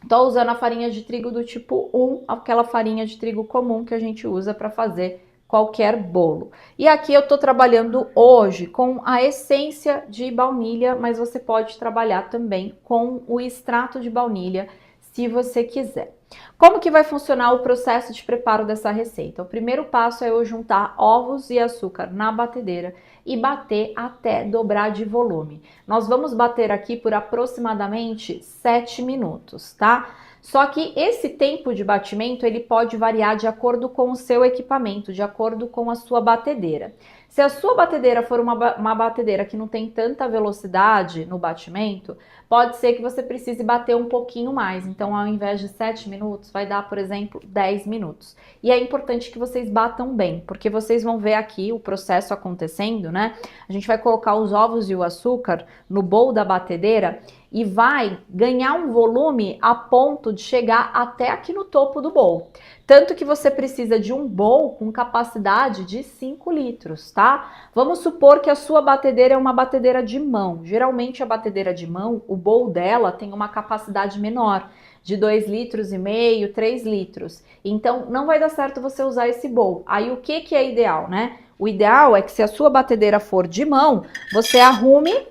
Speaker 1: Tô usando a farinha de trigo do tipo 1, aquela farinha de trigo comum que a gente usa para fazer qualquer bolo. E aqui eu tô trabalhando hoje com a essência de baunilha, mas você pode trabalhar também com o extrato de baunilha, se você quiser. Como que vai funcionar o processo de preparo dessa receita? O primeiro passo é eu juntar ovos e açúcar na batedeira e bater até dobrar de volume. Nós vamos bater aqui por aproximadamente 7 minutos, tá? Só que esse tempo de batimento ele pode variar de acordo com o seu equipamento, de acordo com a sua batedeira. Se a sua batedeira for uma batedeira que não tem tanta velocidade no batimento, pode ser que você precise bater um pouquinho mais. Então, ao invés de 7 minutos, vai dar, por exemplo, 10 minutos. E é importante que vocês batam bem, porque vocês vão ver aqui o processo acontecendo, né? A gente vai colocar os ovos e o açúcar no bowl da batedeira e vai ganhar um volume a ponto de chegar até aqui no topo do bowl. Tanto que você precisa de um bowl com capacidade de 5 litros, tá? Vamos supor que a sua batedeira é uma batedeira de mão. Geralmente a batedeira de mão, o bowl dela tem uma capacidade menor, de 2,5 litros, 3 litros. Então não vai dar certo você usar esse bowl. Aí o que é ideal, né? O ideal é que se a sua batedeira for de mão, você arrume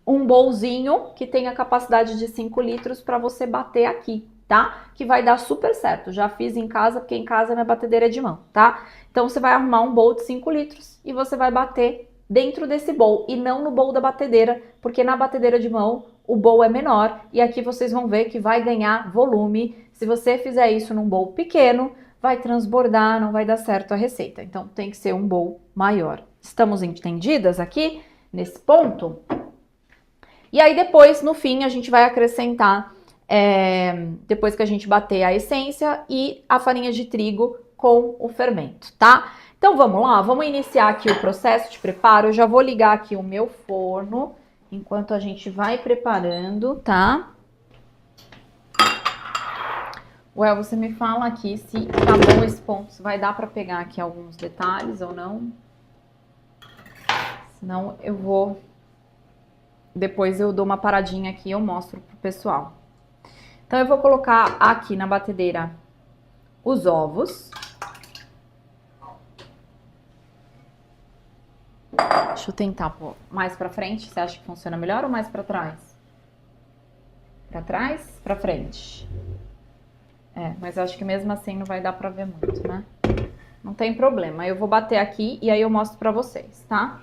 Speaker 1: um bowlzinho que tenha capacidade de 5 litros para você bater aqui, tá? Que vai dar super certo. Já fiz em casa, porque em casa minha batedeira é de mão, tá? Então você vai arrumar um bowl de 5 litros e você vai bater dentro desse bowl e não no bowl da batedeira, porque na batedeira de mão o bowl é menor e aqui vocês vão ver que vai ganhar volume. Se você fizer isso num bowl pequeno, vai transbordar, não vai dar certo a receita. Então tem que ser um bowl maior. Estamos entendidas aqui nesse ponto? E aí depois, no fim, a gente vai acrescentar, depois que a gente bater a essência e a farinha de trigo com o fermento, tá? Então vamos lá, vamos iniciar aqui o processo de preparo. Eu já vou ligar aqui o meu forno, enquanto a gente vai preparando, tá? Well, você me fala aqui se tá bom esse ponto, se vai dar pra pegar aqui alguns detalhes ou não. Senão eu vou... Depois eu dou uma paradinha aqui e eu mostro pro pessoal. Então eu vou colocar aqui na batedeira os ovos. Deixa eu tentar pôr mais pra frente. Você acha que funciona melhor ou mais pra trás? Pra trás? Pra frente. Mas acho que mesmo assim não vai dar pra ver muito, né? Não tem problema. Eu vou bater aqui e aí eu mostro pra vocês, tá?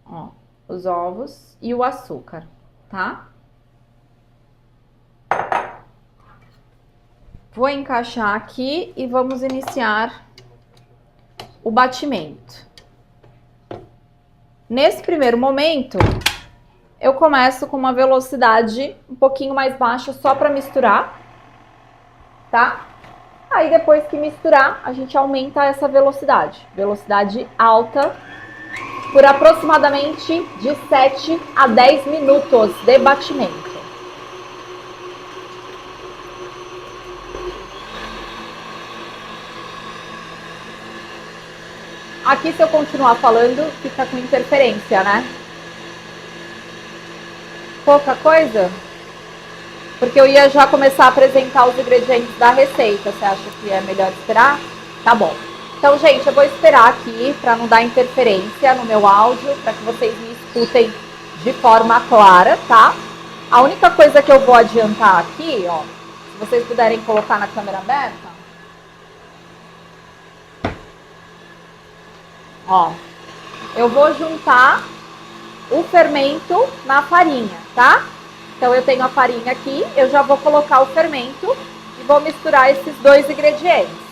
Speaker 1: Ó. Os ovos e o açúcar, tá? Vou encaixar aqui e vamos iniciar o batimento. Nesse primeiro momento, eu começo com uma velocidade um pouquinho mais baixa só para misturar, tá? Aí depois que misturar, a gente aumenta essa velocidade. Velocidade alta por aproximadamente de 7 a 10 minutos de batimento. Aqui, se eu continuar falando, fica com interferência, né? Pouca coisa? Porque eu ia já começar a apresentar os ingredientes da receita. Você acha que é melhor esperar? Tá bom. Então, gente, eu vou esperar aqui para não dar interferência no meu áudio, para que vocês me escutem de forma clara, tá? A única coisa que eu vou adiantar aqui, ó, se vocês puderem colocar na câmera aberta. Ó, eu vou juntar o fermento na farinha, tá? Então eu tenho a farinha aqui, eu já vou colocar o fermento e vou misturar esses dois ingredientes.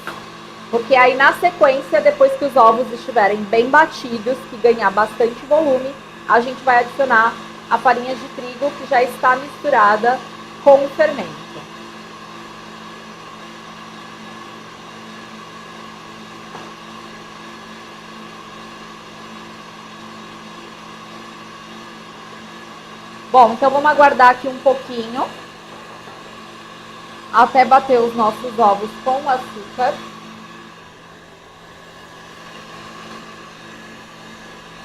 Speaker 1: Porque aí na sequência, depois que os ovos estiverem bem batidos, que ganhar bastante volume, a gente vai adicionar a farinha de trigo que já está misturada com o fermento. Bom, então vamos aguardar aqui um pouquinho até bater os nossos ovos com açúcar.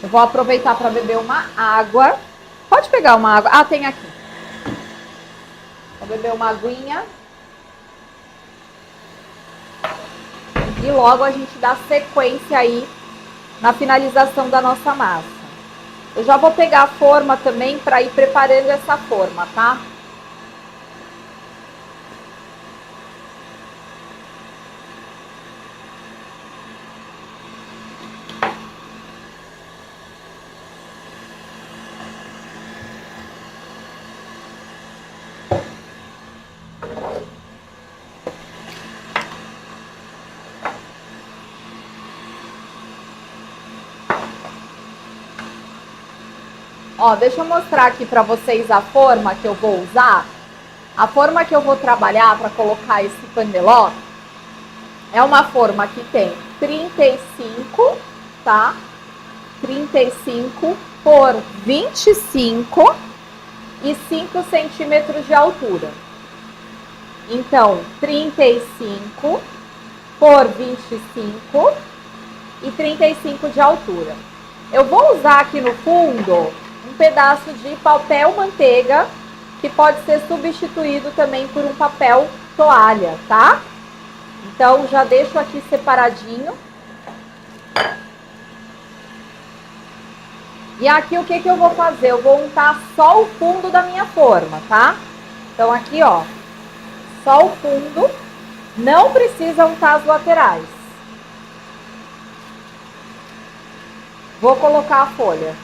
Speaker 1: Eu vou aproveitar para beber uma água. Pode pegar uma água. Ah, tem aqui. Vou beber uma aguinha. E logo a gente dá sequência aí na finalização da nossa massa. Eu já vou pegar a forma também para ir preparando essa forma, tá? Ó, deixa eu mostrar aqui para vocês a forma que eu vou usar. A forma que eu vou trabalhar para colocar esse paneló é uma forma que tem 35, tá? 35 por 25 e 5 centímetros de altura. Então, 35 por 25 e 35 de altura. Eu vou usar aqui no fundo um pedaço de papel manteiga, que pode ser substituído também por um papel toalha, tá? Então, já deixo aqui separadinho. E aqui o que eu vou fazer? Eu vou untar só o fundo da minha forma, tá? Então, aqui, ó, só o fundo. Não precisa untar as laterais. Vou colocar a folha.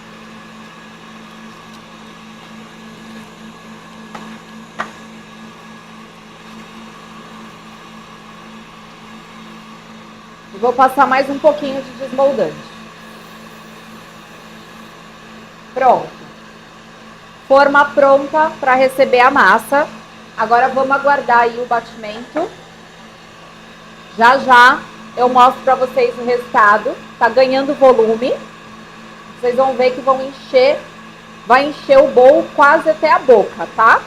Speaker 1: E vou passar mais um pouquinho de desmoldante. Pronto. Forma pronta para receber a massa. Agora vamos aguardar aí o batimento. Já já eu mostro para vocês o resultado. Tá ganhando volume. Vocês vão ver que vai encher o bowl quase até a boca, tá?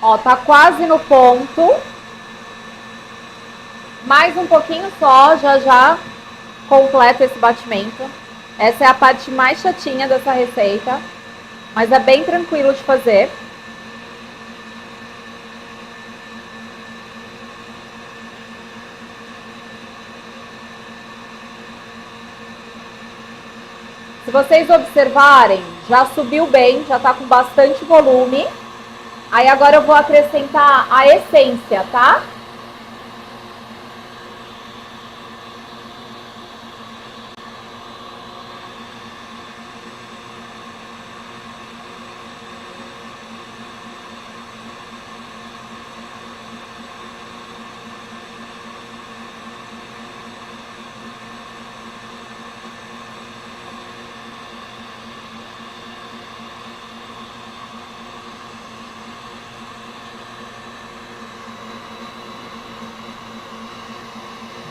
Speaker 1: Ó, tá quase no ponto. Mais um pouquinho só, já já completa esse batimento. Essa é a parte mais chatinha dessa receita, mas é bem tranquilo de fazer. Se vocês observarem, já subiu bem, já tá com bastante volume. Aí agora eu vou acrescentar a essência, tá?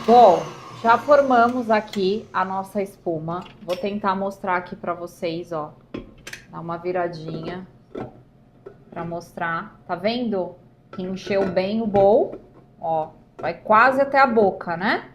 Speaker 1: Bom, já formamos aqui a nossa espuma. Vou tentar mostrar aqui para vocês, ó. Dar uma viradinha para mostrar. Tá vendo que encheu bem o bowl? Ó, vai quase até a boca, né?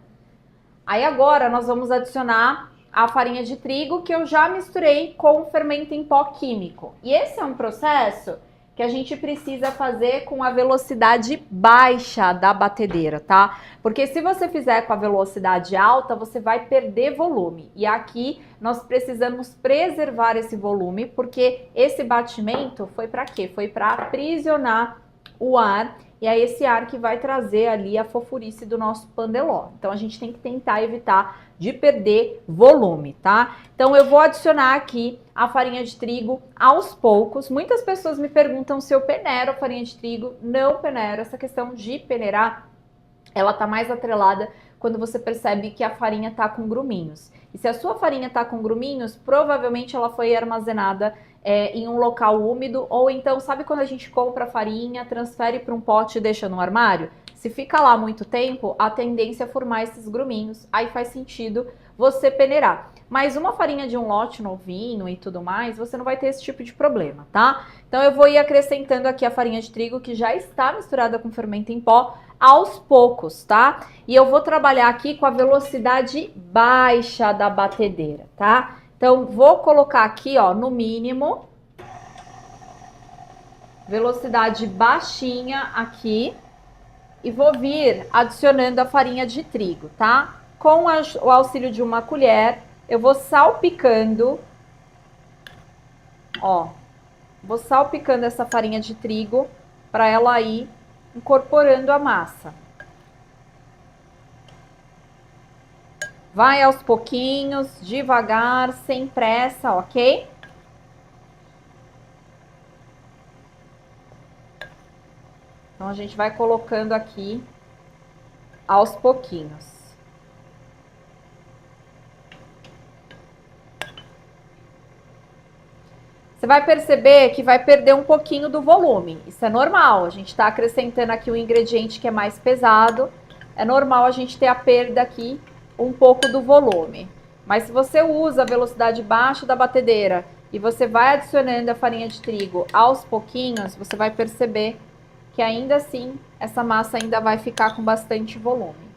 Speaker 1: Aí agora nós vamos adicionar a farinha de trigo que eu já misturei com o fermento em pó químico. E esse é um processo que a gente precisa fazer com a velocidade baixa da batedeira, tá? Porque se você fizer com a velocidade alta, você vai perder volume. E aqui nós precisamos preservar esse volume, porque esse batimento foi para quê? Foi para aprisionar o ar, e é esse ar que vai trazer ali a fofurice do nosso pandeló. Então a gente tem que tentar evitar de perder volume, tá? Então eu vou adicionar aqui a farinha de trigo aos poucos. Muitas pessoas me perguntam se eu peneiro a farinha de trigo. Não peneiro. Essa questão de peneirar, ela tá mais atrelada quando você percebe que a farinha tá com gruminhos. E se a sua farinha tá com gruminhos, provavelmente ela foi armazenada em um local úmido, ou então, sabe quando a gente compra a farinha, transfere para um pote e deixa no armário? Se fica lá muito tempo, a tendência é formar esses gruminhos, aí faz sentido você peneirar. Mas uma farinha de um lote novinho e tudo mais, você não vai ter esse tipo de problema, tá? Então eu vou ir acrescentando aqui a farinha de trigo, que já está misturada com fermento em pó, aos poucos, tá? E eu vou trabalhar aqui com a velocidade baixa da batedeira, tá? Então, vou colocar aqui, ó, no mínimo, velocidade baixinha aqui, e vou vir adicionando a farinha de trigo, tá? Com o auxílio de uma colher, eu vou salpicando, ó, vou salpicando essa farinha de trigo para ela ir incorporando a massa. Vai aos pouquinhos, devagar, sem pressa, ok? Então, a gente vai colocando aqui aos pouquinhos. Você vai perceber que vai perder um pouquinho do volume. Isso é normal, a gente está acrescentando aqui um ingrediente que é mais pesado. É normal a gente ter a perda aqui um pouco do volume. Mas se você usa a velocidade baixa da batedeira e você vai adicionando a farinha de trigo aos pouquinhos, você vai perceber que ainda assim essa massa ainda vai ficar com bastante volume.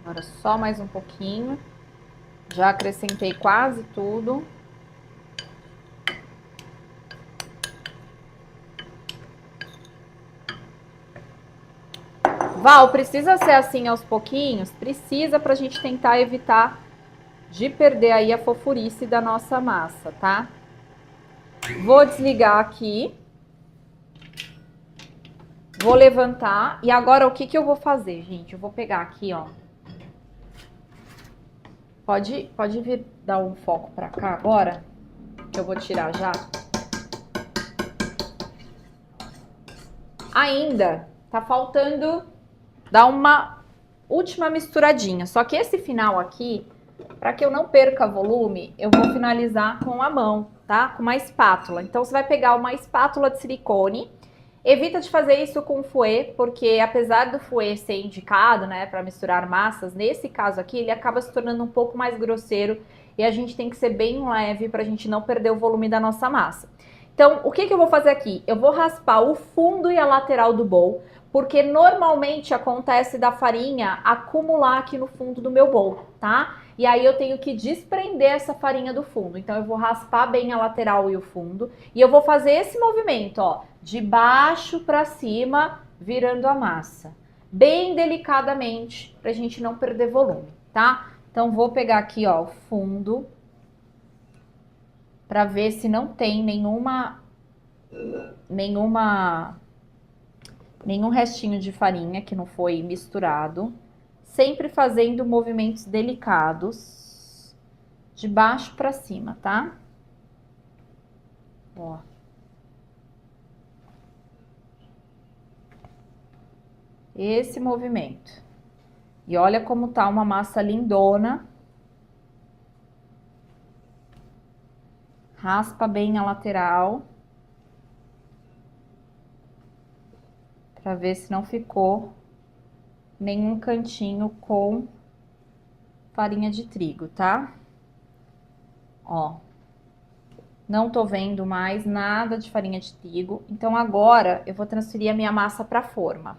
Speaker 1: Agora só mais um pouquinho. Já acrescentei quase tudo. Val, precisa ser assim aos pouquinhos? Precisa, pra gente tentar evitar de perder aí a fofurice da nossa massa, tá? Vou desligar aqui. Vou levantar. E agora o que que eu vou fazer, gente? Eu vou pegar aqui, ó. Pode vir dar um foco pra cá agora, que eu vou tirar já. Ainda tá faltando dar uma última misturadinha. Só que esse final aqui, para que eu não perca volume, eu vou finalizar com a mão, tá? Com uma espátula. Então, você vai pegar uma espátula de silicone. Evita de fazer isso com fouet, porque apesar do fouet ser indicado, né, para misturar massas, nesse caso aqui, ele acaba se tornando um pouco mais grosseiro e a gente tem que ser bem leve para a gente não perder o volume da nossa massa. Então, o que eu vou fazer aqui? Eu vou raspar o fundo e a lateral do bowl, porque normalmente acontece da farinha acumular aqui no fundo do meu bowl, tá? E aí eu tenho que desprender essa farinha do fundo. Então eu vou raspar bem a lateral e o fundo. E eu vou fazer esse movimento, ó, de baixo para cima, virando a massa. Bem delicadamente, pra gente não perder volume, tá? Então vou pegar aqui, ó, o fundo, para ver se não tem nenhum restinho de farinha que não foi misturado. Sempre fazendo movimentos delicados, de baixo para cima, tá? Ó. Esse movimento. E olha como tá uma massa lindona. Raspa bem a lateral. Pra ver se não ficou nenhum cantinho com farinha de trigo, tá? Ó. Não tô vendo mais nada de farinha de trigo. Então agora eu vou transferir a minha massa pra forma.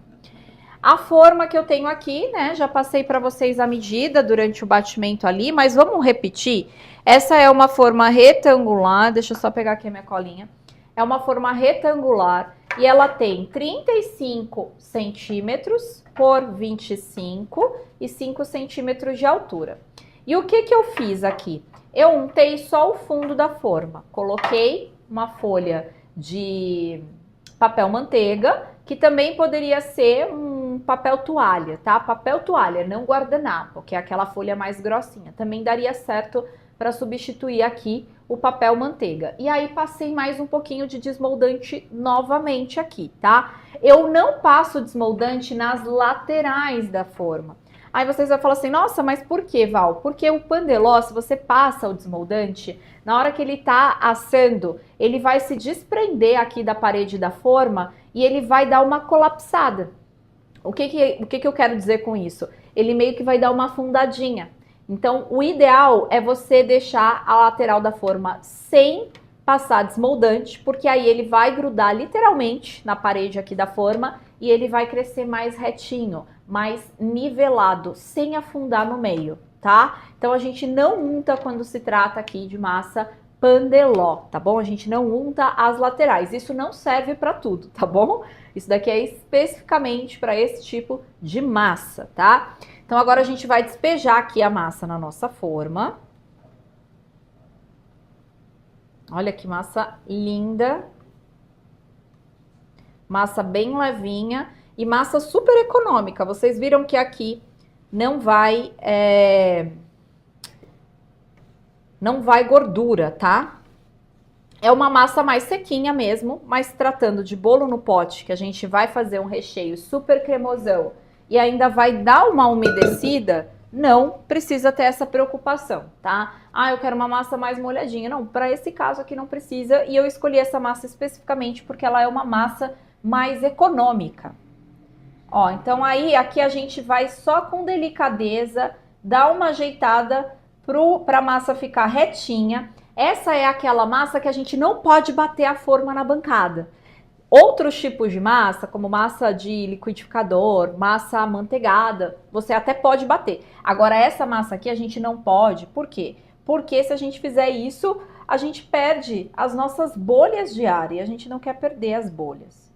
Speaker 1: A forma que eu tenho aqui, né, já passei para vocês a medida durante o batimento ali, mas vamos repetir. Essa é uma forma retangular, deixa eu só pegar aqui a minha colinha. É uma forma retangular e ela tem 35 centímetros por 25 e 5 centímetros de altura. E o que eu fiz aqui? Eu untei só o fundo da forma, coloquei uma folha de papel manteiga, que também poderia ser um papel toalha, tá? Papel toalha, não guardanapo, que é aquela folha mais grossinha. Também daria certo para substituir aqui o papel manteiga. E aí passei mais um pouquinho de desmoldante novamente aqui, tá? Eu não passo desmoldante nas laterais da forma. Aí vocês vão falar assim, nossa, mas por que, Val? Porque o pandeló, se você passa o desmoldante, na hora que ele tá assando, ele vai se desprender aqui da parede da forma e ele vai dar uma colapsada. O que eu quero dizer com isso? Ele meio que vai dar uma afundadinha. Então, o ideal é você deixar a lateral da forma sem passar desmoldante, porque aí ele vai grudar literalmente na parede aqui da forma e ele vai crescer mais retinho, mais nivelado, sem afundar no meio, tá? Então, a gente não unta quando se trata aqui de massa pandeló, tá bom? A gente não unta as laterais. Isso não serve para tudo, tá bom? Isso daqui é especificamente para esse tipo de massa, tá? Então, agora a gente vai despejar aqui a massa na nossa forma. Olha que massa linda. Massa bem levinha e massa super econômica. Vocês viram que aqui não vai gordura, tá? É uma massa mais sequinha mesmo, mas tratando de bolo no pote, que a gente vai fazer um recheio super cremosão e ainda vai dar uma umedecida, não precisa ter essa preocupação, tá? Ah, eu quero uma massa mais molhadinha. Não, para esse caso aqui não precisa e eu escolhi essa massa especificamente porque ela é uma massa mais econômica. Ó, então aí aqui a gente vai só com delicadeza dar uma ajeitada para a massa ficar retinha. Essa é aquela massa que a gente não pode bater a forma na bancada. Outros tipos de massa, como massa de liquidificador, massa amanteigada, você até pode bater. Agora essa massa aqui a gente não pode, por quê? Porque se a gente fizer isso, a gente perde as nossas bolhas de ar e a gente não quer perder as bolhas.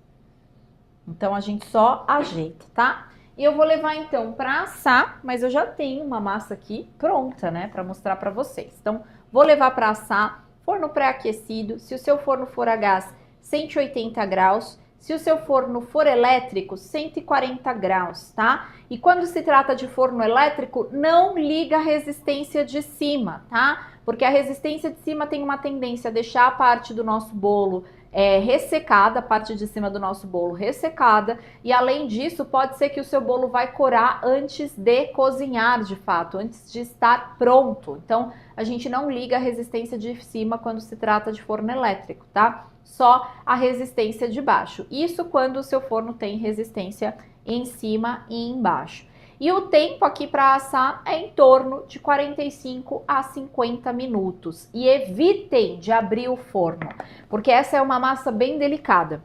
Speaker 1: Então a gente só ajeita, tá? E eu vou levar então para assar, mas eu já tenho uma massa aqui pronta, né, para mostrar para vocês. Então vou levar para assar, forno pré-aquecido, se o seu forno for a gás, 180 graus, se o seu forno for elétrico, 140 graus, tá? E quando se trata de forno elétrico, não liga a resistência de cima, tá? Porque a resistência de cima tem uma tendência a deixar a parte do nosso bolo ressecada, a parte de cima do nosso bolo ressecada, e além disso, pode ser que o seu bolo vai corar antes de cozinhar de fato, antes de estar pronto. Então, a gente não liga a resistência de cima quando se trata de forno elétrico, tá? Só a resistência de baixo. Isso quando o seu forno tem resistência em cima e embaixo. E o tempo aqui para assar é em torno de 45 a 50 minutos. E evitem de abrir o forno, porque essa é uma massa bem delicada.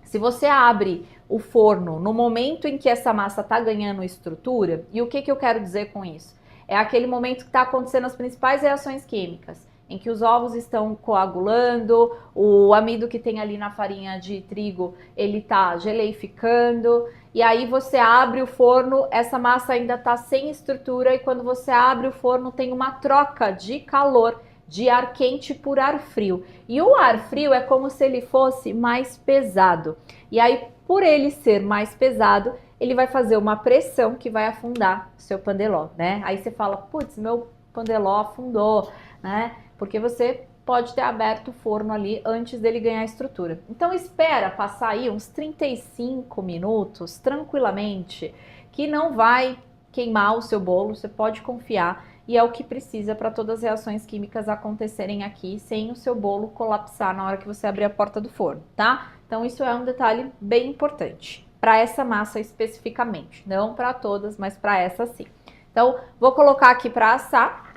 Speaker 1: Se você abre o forno no momento em que essa massa está ganhando estrutura, e o que eu quero dizer com isso? É aquele momento que está acontecendo as principais reações químicas, em que os ovos estão coagulando, o amido que tem ali na farinha de trigo, ele está geleificando, e aí você abre o forno, essa massa ainda está sem estrutura, e quando você abre o forno tem uma troca de calor, de ar quente por ar frio. E o ar frio é como se ele fosse mais pesado. E aí, por ele ser mais pesado, ele vai fazer uma pressão que vai afundar o seu pandeló, né? Aí você fala, putz, meu pandeló afundou, né? Porque você pode ter aberto o forno ali antes dele ganhar estrutura. Então espera passar aí uns 35 minutos, tranquilamente, que não vai queimar o seu bolo, você pode confiar. E é o que precisa para todas as reações químicas acontecerem aqui, sem o seu bolo colapsar na hora que você abrir a porta do forno, tá? Então isso é um detalhe bem importante, para essa massa especificamente. Não para todas, mas para essa sim. Então, vou colocar aqui para assar.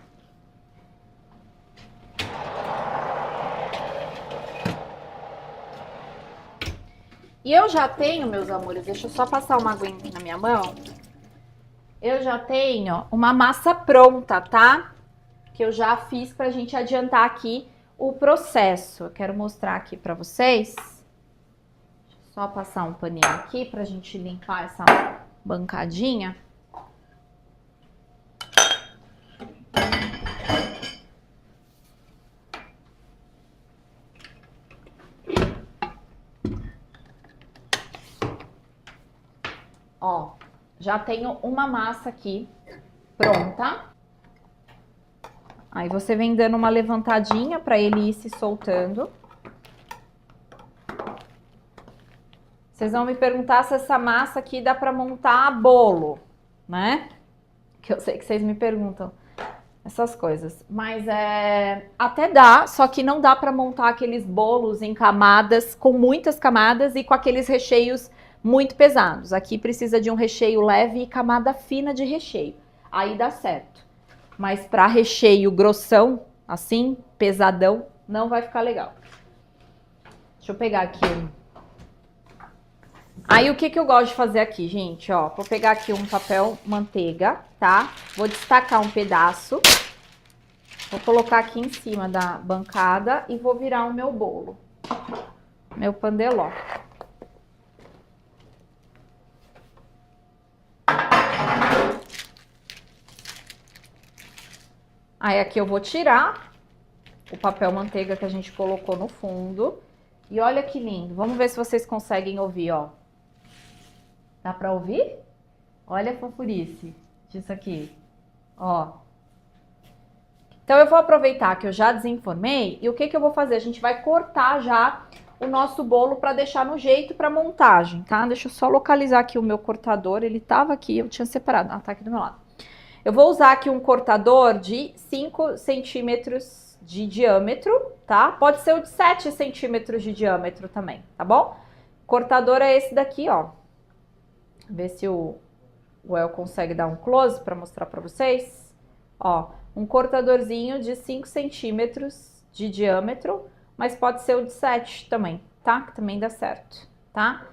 Speaker 1: E eu já tenho, meus amores, deixa eu só passar uma aguinha aqui na minha mão. Eu já tenho uma massa pronta, tá? Que eu já fiz pra gente adiantar aqui o processo. Eu quero mostrar aqui pra vocês. Deixa eu só passar um paninho aqui pra gente limpar essa bancadinha. Ó, já tenho uma massa aqui pronta. Aí você vem dando uma levantadinha para ele ir se soltando. Vocês vão me perguntar se essa massa aqui dá para montar bolo, né? Que eu sei que vocês me perguntam essas coisas. Mas até dá, só que não dá para montar aqueles bolos em camadas, com muitas camadas e com aqueles recheios muito pesados. Aqui precisa de um recheio leve e camada fina de recheio. Aí dá certo. Mas para recheio grossão, assim, pesadão, não vai ficar legal. Deixa eu pegar aqui. Aí o que eu gosto de fazer aqui, gente, ó, vou pegar aqui um papel manteiga, tá? Vou destacar um pedaço, vou colocar aqui em cima da bancada e vou virar o meu bolo, meu pandeló. Aí aqui eu vou tirar o papel manteiga que a gente colocou no fundo. E olha que lindo. Vamos ver se vocês conseguem ouvir, ó. Dá pra ouvir? Olha a fofurice disso aqui, ó. Então eu vou aproveitar que eu já desenformei e o que eu vou fazer? A gente vai cortar já o nosso bolo para deixar no jeito para montagem, tá? Deixa eu só localizar aqui o meu cortador, ele tava aqui, eu tinha separado, tá aqui do meu lado. Eu vou usar aqui um cortador de 5 centímetros de diâmetro, tá? Pode ser o de 7 centímetros de diâmetro também, tá bom? Cortador é esse daqui, ó. Ver se o El consegue dar um close para mostrar para vocês. Ó, um cortadorzinho de 5 centímetros de diâmetro, mas pode ser o de 7 também, tá? Que também dá certo, tá?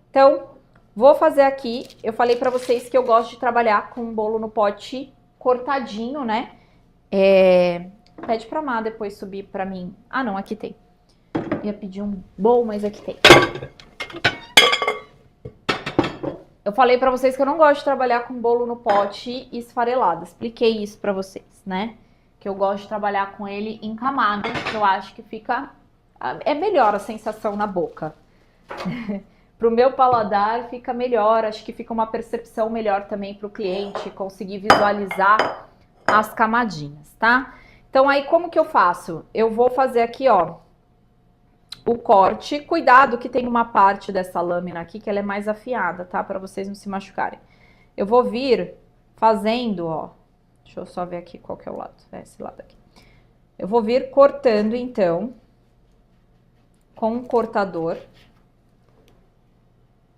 Speaker 1: Então, vou fazer aqui, eu falei pra vocês que eu gosto de trabalhar com um bolo no pote cortadinho, né? Pede pra Má depois subir pra mim. Ah, não, aqui tem. Ia pedir um bolo, mas aqui tem. Eu falei pra vocês que eu não gosto de trabalhar com bolo no pote esfarelado. Expliquei isso pra vocês, né? Que eu gosto de trabalhar com ele em camadas, que eu acho que fica... É melhor a sensação na boca. Pro meu paladar fica melhor, acho que fica uma percepção melhor também pro cliente conseguir visualizar as camadinhas, tá? Então aí como que eu faço? Eu vou fazer aqui, ó, o corte. Cuidado que tem uma parte dessa lâmina aqui que ela é mais afiada, tá? Para vocês não se machucarem. Eu vou vir fazendo, ó, deixa eu só ver aqui qual que é o lado, esse lado aqui. Eu vou vir cortando então com um cortador.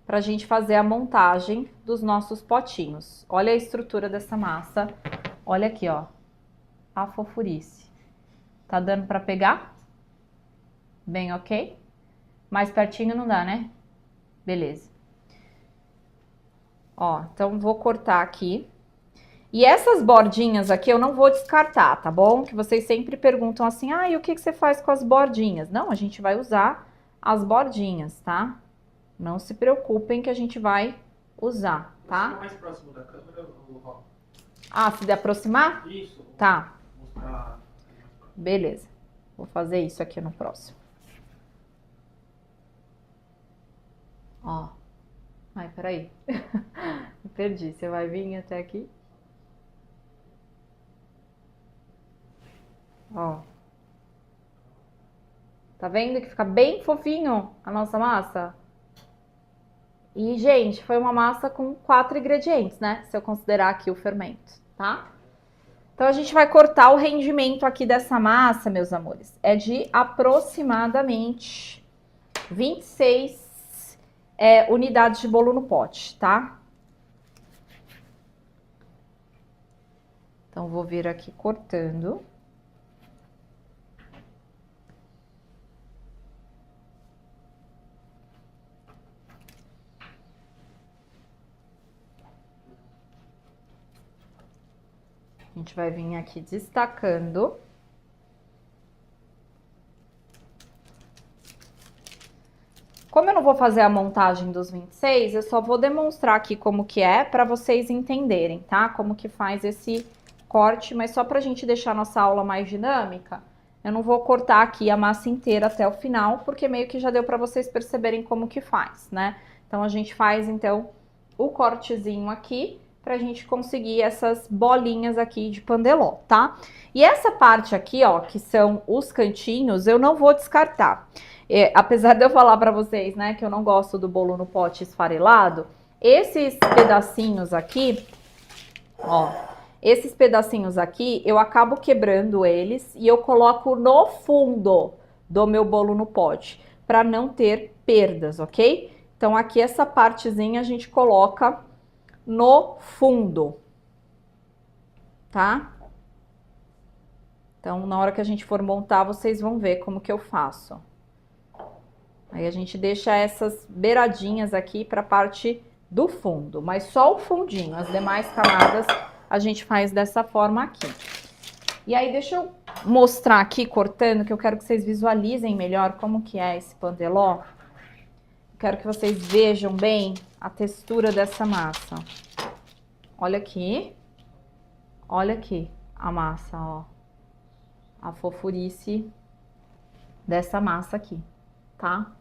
Speaker 1: para a gente fazer a montagem dos nossos potinhos. Olha a estrutura dessa massa. Olha aqui, ó, a fofurice. Tá dando para pegar? Bem, ok? Mais pertinho não dá, né? Beleza. Ó, então vou cortar aqui. E essas bordinhas aqui eu não vou descartar, tá bom? Que vocês sempre perguntam assim, ah, e o que você faz com as bordinhas? Não, a gente vai usar as bordinhas, tá? Não se preocupem que a gente vai usar, tá?
Speaker 2: Mais próximo da câmera, ou...
Speaker 1: Ah, se de aproximar?
Speaker 2: Isso.
Speaker 1: Tá.
Speaker 2: Mostrar...
Speaker 1: Beleza. Vou fazer isso aqui no próximo. Ó. Ai, peraí. Me perdi. Você vai vir até aqui? Ó. Tá vendo que fica bem fofinho a nossa massa? E, gente, foi uma massa com 4 ingredientes, né? Se eu considerar aqui o fermento, tá? Então, a gente vai cortar o rendimento aqui dessa massa, meus amores. É de aproximadamente 26 unidades de bolo no pote, tá? Então, vou vir aqui cortando. A gente vai vir aqui destacando. Como eu não vou fazer a montagem dos 26, eu só vou demonstrar aqui como que é para vocês entenderem, tá? Como que faz esse corte, mas só pra gente deixar a nossa aula mais dinâmica, eu não vou cortar aqui a massa inteira até o final, porque meio que já deu para vocês perceberem como que faz, né? Então, a gente faz, então, o cortezinho aqui, pra gente conseguir essas bolinhas aqui de pandeló, tá? E essa parte aqui, ó, que são os cantinhos, eu não vou descartar. Apesar de eu falar pra vocês, né, que eu não gosto do bolo no pote esfarelado, esses pedacinhos aqui, ó, esses pedacinhos aqui, eu acabo quebrando eles e eu coloco no fundo do meu bolo no pote, pra não ter perdas, ok? Então, aqui essa partezinha a gente coloca no fundo, tá? Então, na hora que a gente for montar, vocês vão ver como que eu faço. Aí a gente deixa essas beiradinhas aqui para a parte do fundo, mas só o fundinho, as demais camadas a gente faz dessa forma aqui. E aí deixa eu mostrar aqui cortando, que eu quero que vocês visualizem melhor como que é esse pandeló. Quero que vocês vejam bem a textura dessa massa. Olha aqui a massa, ó. A fofurice dessa massa aqui, tá?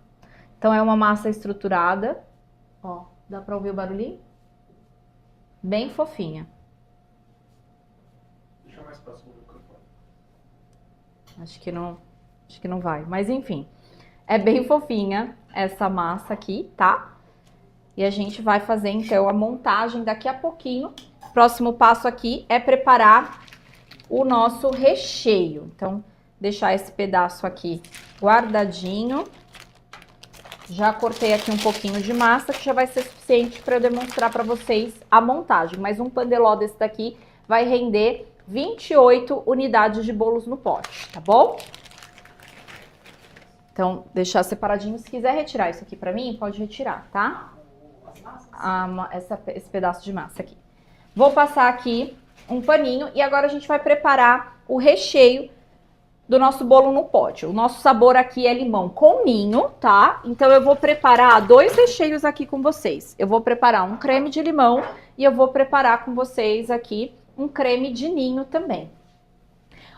Speaker 1: Então, é uma massa estruturada, ó. Dá pra ouvir o barulhinho? Bem fofinha.
Speaker 2: Deixa mais próximo do microfone.
Speaker 1: Acho que não vai, mas enfim. É bem fofinha essa massa aqui, tá? E a gente vai fazer, então, a montagem daqui a pouquinho. O próximo passo aqui é preparar o nosso recheio. Então, deixar esse pedaço aqui guardadinho. Já cortei aqui um pouquinho de massa, que já vai ser suficiente para eu demonstrar para vocês a montagem. Mas um pandeló desse daqui vai render 28 unidades de bolos no pote, tá bom? Então, deixar separadinho. Se quiser retirar isso aqui para mim, pode retirar, tá? Esse pedaço de massa aqui. Vou passar aqui um paninho e agora a gente vai preparar o recheio do nosso bolo no pote. O nosso sabor aqui é limão com ninho, tá? Então eu vou preparar 2 recheios aqui com vocês. Eu vou preparar um creme de limão e eu vou preparar com vocês aqui um creme de ninho também.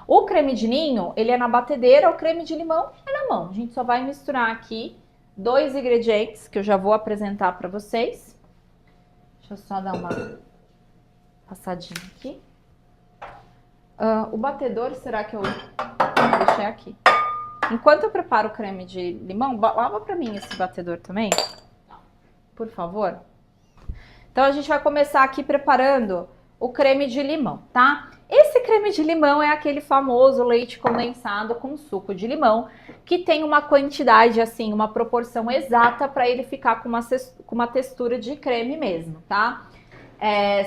Speaker 1: O creme de ninho, ele é na batedeira, o creme de limão é na mão. A gente só vai misturar aqui 2 ingredientes que eu já vou apresentar para vocês. Deixa eu só dar uma passadinha aqui. O batedor, será que eu deixei aqui? Enquanto eu preparo o creme de limão, lava pra mim esse batedor também, por favor. Então, a gente vai começar aqui preparando o creme de limão, tá? Esse creme de limão é aquele famoso leite condensado com suco de limão, que tem uma quantidade, assim, uma proporção exata para ele ficar com uma textura de creme mesmo, tá?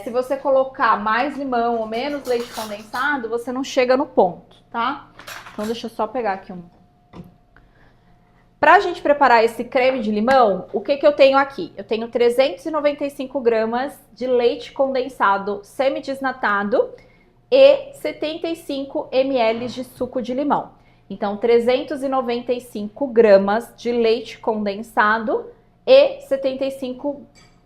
Speaker 1: Se você colocar mais limão ou menos leite condensado, você não chega no ponto, tá? Então deixa eu só pegar aqui um. Pra gente preparar esse creme de limão, o que eu tenho aqui? Eu tenho 395 gramas de leite condensado semidesnatado e 75 ml de suco de limão. Então, 395 gramas de leite condensado e 75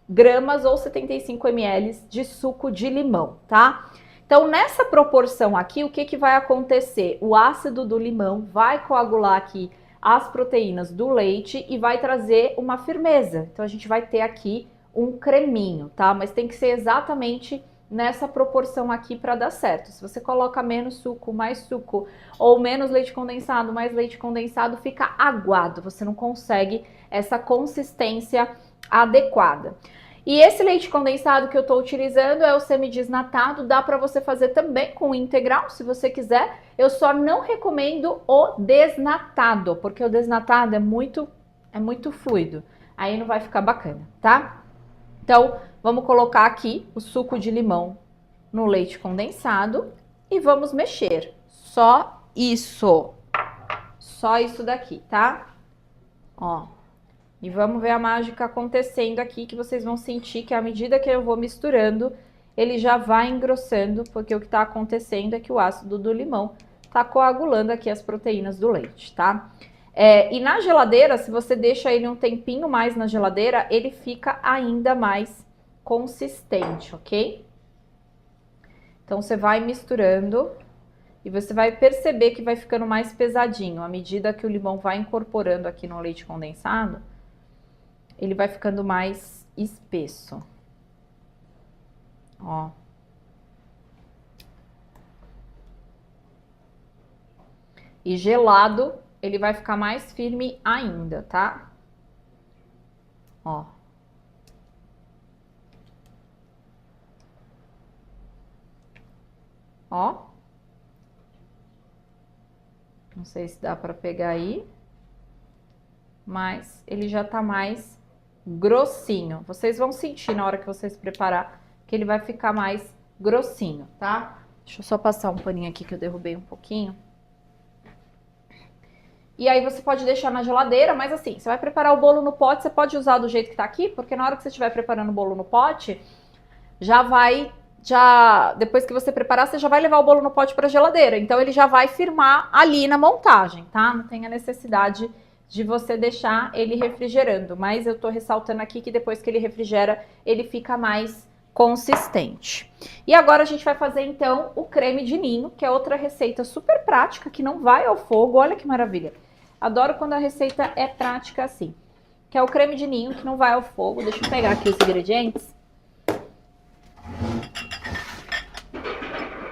Speaker 1: gramas ou 75 ml de suco de limão, tá? Então, nessa proporção aqui, o que vai acontecer? O ácido do limão vai coagular aqui as proteínas do leite e vai trazer uma firmeza. Então, a gente vai ter aqui um creminho, tá? Mas tem que ser exatamente nessa proporção aqui para dar certo. Se você coloca menos suco, mais suco, ou menos leite condensado, mais leite condensado, fica aguado. Você não consegue essa consistência adequada. E esse leite condensado que eu estou utilizando é o semidesnatado, dá para você fazer também com integral, se você quiser. Eu só não recomendo o desnatado, porque o desnatado é muito fluido. Aí não vai ficar bacana, tá? Então, vamos colocar aqui o suco de limão no leite condensado e vamos mexer. Só isso. Só isso daqui, tá? Ó. E vamos ver a mágica acontecendo aqui, que vocês vão sentir que à medida que eu vou misturando, ele já vai engrossando, porque o que está acontecendo é que o ácido do limão está coagulando aqui as proteínas do leite, tá? E na geladeira, se você deixa ele um tempinho mais na geladeira, ele fica ainda mais consistente, ok? Então, você vai misturando e você vai perceber que vai ficando mais pesadinho. À medida que o limão vai incorporando aqui no leite condensado, ele vai ficando mais espesso. Ó. E gelado, ele vai ficar mais firme ainda, tá? Ó. Ó. Não sei se dá pra pegar aí. Mas ele já tá mais grossinho. Vocês vão sentir na hora que vocês preparar que ele vai ficar mais grossinho, tá? Deixa eu só passar um paninho aqui que eu derrubei um pouquinho. E aí você pode deixar na geladeira, mas assim, você vai preparar o bolo no pote, você pode usar do jeito que tá aqui, porque na hora que você estiver preparando o bolo no pote, depois que você preparar, você já vai levar o bolo no pote pra geladeira. Então ele já vai firmar ali na montagem, tá? Não tem a necessidade de você deixar ele refrigerando, mas eu tô ressaltando aqui que depois que ele refrigera, ele fica mais consistente. E agora a gente vai fazer então o creme de ninho, que é outra receita super prática, que não vai ao fogo, olha que maravilha. Adoro quando a receita é prática assim, que é o creme de ninho que não vai ao fogo. Deixa eu pegar aqui os ingredientes.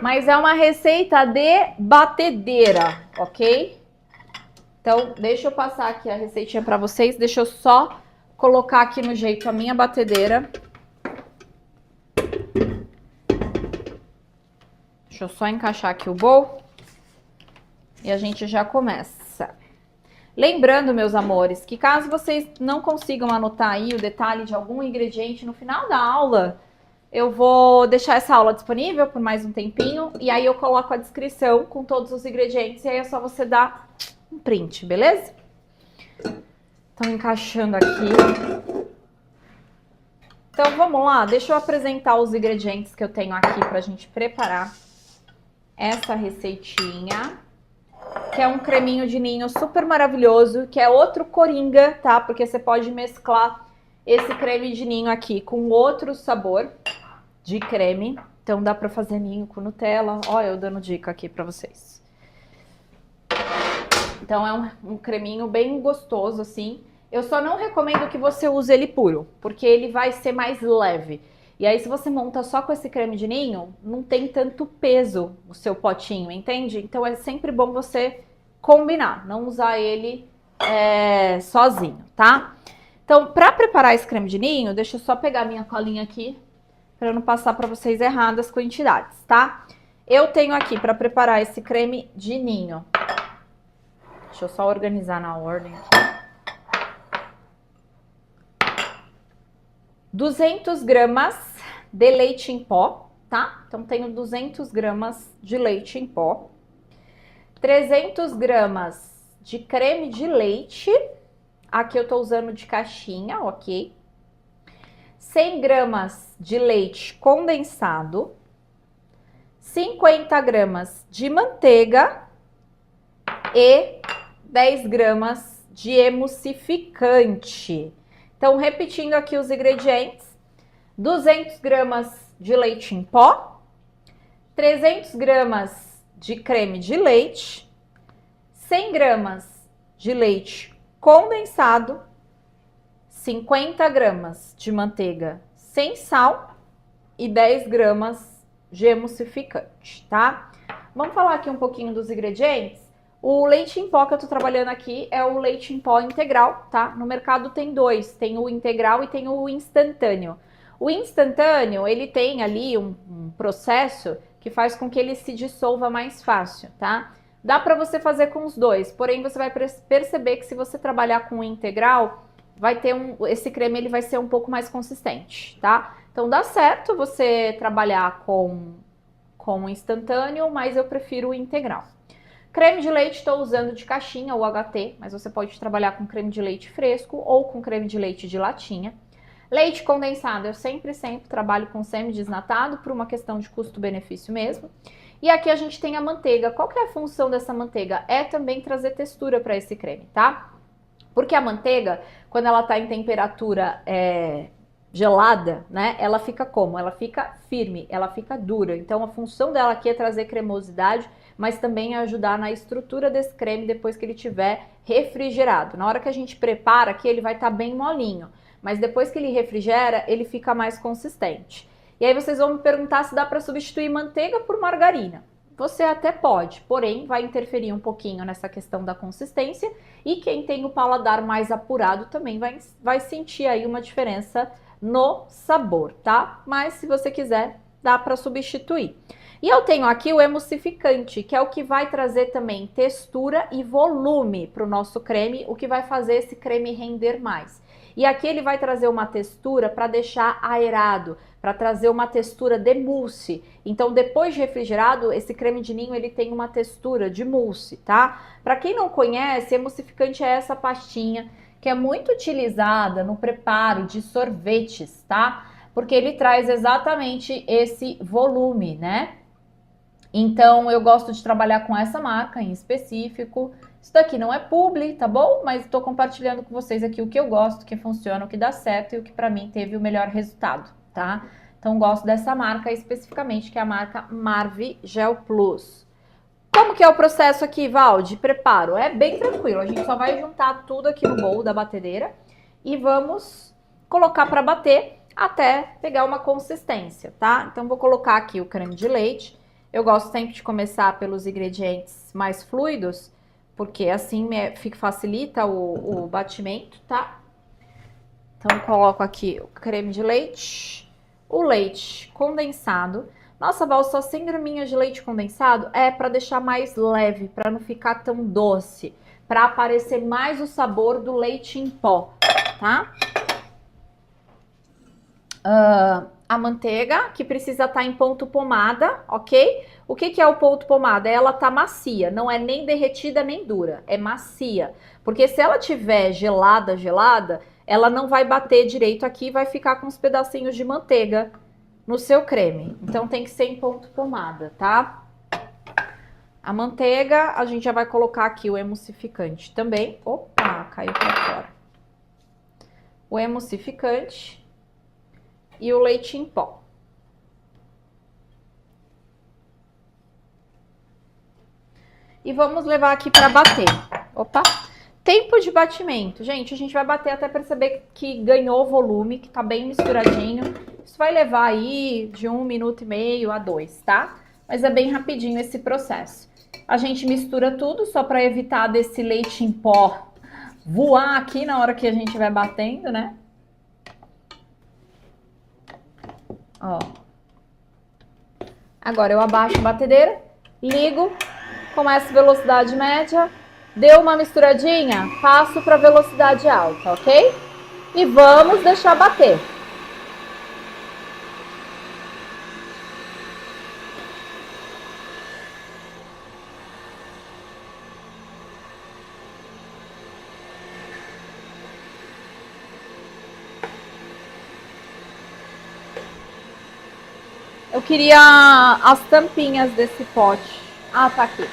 Speaker 1: Mas é uma receita de batedeira, ok? Então, deixa eu passar aqui a receitinha pra vocês. Deixa eu só colocar aqui no jeito a minha batedeira. Deixa eu só encaixar aqui o bowl. E a gente já começa. Lembrando, meus amores, que caso vocês não consigam anotar aí o detalhe de algum ingrediente, no final da aula, eu vou deixar essa aula disponível por mais um tempinho. E aí eu coloco a descrição com todos os ingredientes. E aí é só você dar um print, beleza? Então, encaixando aqui. Então, vamos lá. Deixa eu apresentar os ingredientes que eu tenho aqui pra gente preparar essa receitinha, que é um creminho de ninho super maravilhoso, que é outro coringa, tá? Porque você pode mesclar esse creme de ninho aqui com outro sabor de creme. Então, dá pra fazer ninho com Nutella. Olha, eu dando dica aqui pra vocês. Então, é um creminho bem gostoso, assim. Eu só não recomendo que você use ele puro, porque ele vai ser mais leve. E aí, se você monta só com esse creme de ninho, não tem tanto peso o seu potinho, entende? Então, é sempre bom você combinar, não usar ele sozinho, tá? Então, para preparar esse creme de ninho, deixa eu só pegar minha colinha aqui, para eu não passar para vocês erradas quantidades, tá? Eu tenho aqui para preparar esse creme de ninho. Deixa eu só organizar na ordem aqui. 200 gramas de leite em pó, tá? Então, tenho 200 gramas de leite em pó. 300 gramas de creme de leite. Aqui eu tô usando de caixinha, ok? 100 gramas de leite condensado. 50 gramas de manteiga e 10 gramas de emulsificante. Então, repetindo aqui os ingredientes: 200 gramas de leite em pó, 300 gramas de creme de leite, 100 gramas de leite condensado, 50 gramas de manteiga sem sal e 10 gramas de emulsificante, tá? Vamos falar aqui um pouquinho dos ingredientes. O leite em pó que eu tô trabalhando aqui é o leite em pó integral, tá? No mercado tem dois, tem o integral e tem o instantâneo. O instantâneo, ele tem ali um processo que faz com que ele se dissolva mais fácil, tá? Dá para você fazer com os dois, porém você vai perceber que se você trabalhar com o integral, vai ter esse creme ele vai ser um pouco mais consistente, tá? Então dá certo você trabalhar com o instantâneo, mas eu prefiro o integral. Creme de leite estou usando de caixinha ou HT, mas você pode trabalhar com creme de leite fresco ou com creme de leite de latinha. Leite condensado, eu sempre trabalho com semi-desnatado por uma questão de custo-benefício mesmo. E aqui a gente tem a manteiga. Qual que é a função dessa manteiga? É também trazer textura para esse creme, tá? Porque a manteiga, quando ela está em temperatura gelada, né? Ela fica como? Ela fica firme, ela fica dura. Então a função dela aqui é trazer cremosidade, mas também ajudar na estrutura desse creme depois que ele estiver refrigerado. Na hora que a gente prepara aqui, ele vai estar bem molinho, mas depois que ele refrigera, ele fica mais consistente. E aí vocês vão me perguntar se dá para substituir manteiga por margarina. Você até pode, porém vai interferir um pouquinho nessa questão da consistência, e quem tem o paladar mais apurado também vai sentir aí uma diferença no sabor, tá? Mas se você quiser, dá para substituir. E eu tenho aqui o emulsificante, que é o que vai trazer também textura e volume para o nosso creme, o que vai fazer esse creme render mais. E aqui ele vai trazer uma textura para deixar aerado, para trazer uma textura de mousse. Então, depois de refrigerado, esse creme de ninho ele tem uma textura de mousse, tá? Para quem não conhece, emulsificante é essa pastinha que é muito utilizada no preparo de sorvetes, tá? Porque ele traz exatamente esse volume, né? Então, eu gosto de trabalhar com essa marca em específico. Isso daqui não é publi, tá bom? Mas estou compartilhando com vocês aqui o que eu gosto, o que funciona, o que dá certo e o que para mim teve o melhor resultado, tá? Então, gosto dessa marca especificamente, que é a marca Marve Gel Plus. Como que é o processo aqui, Val, de preparo? É bem tranquilo, a gente só vai juntar tudo aqui no bowl da batedeira e vamos colocar para bater até pegar uma consistência, tá? Então, vou colocar aqui o creme de leite. Eu gosto sempre de começar pelos ingredientes mais fluidos, porque assim facilita o batimento, tá? Então, coloco aqui o creme de leite, o leite condensado. Nossa, Val, só 100 graminhas de leite condensado? É para deixar mais leve, para não ficar tão doce, para aparecer mais o sabor do leite em pó, tá? A manteiga, que precisa estar em ponto pomada, ok? O que é o ponto pomada? Ela tá macia, não é nem derretida nem dura, é macia. Porque se ela tiver gelada, ela não vai bater direito aqui e vai ficar com uns pedacinhos de manteiga no seu creme. Então tem que ser em ponto pomada, tá? A manteiga, a gente já vai colocar aqui o emulsificante também. Opa, caiu pra fora. O emulsificante e o leite em pó. E vamos levar aqui para bater. Opa! Tempo de batimento. Gente, a gente vai bater até perceber que ganhou volume, que tá bem misturadinho. Isso vai levar aí de 1 minuto e meio a 2, tá? Mas é bem rapidinho esse processo. A gente mistura tudo só para evitar desse leite em pó voar aqui na hora que a gente vai batendo, né? Ó. Agora eu abaixo a batedeira, ligo, começo velocidade média, deu uma misturadinha, passo para velocidade alta, ok? E vamos deixar bater. Eu queria as tampinhas desse pote. Ah, tá aqui.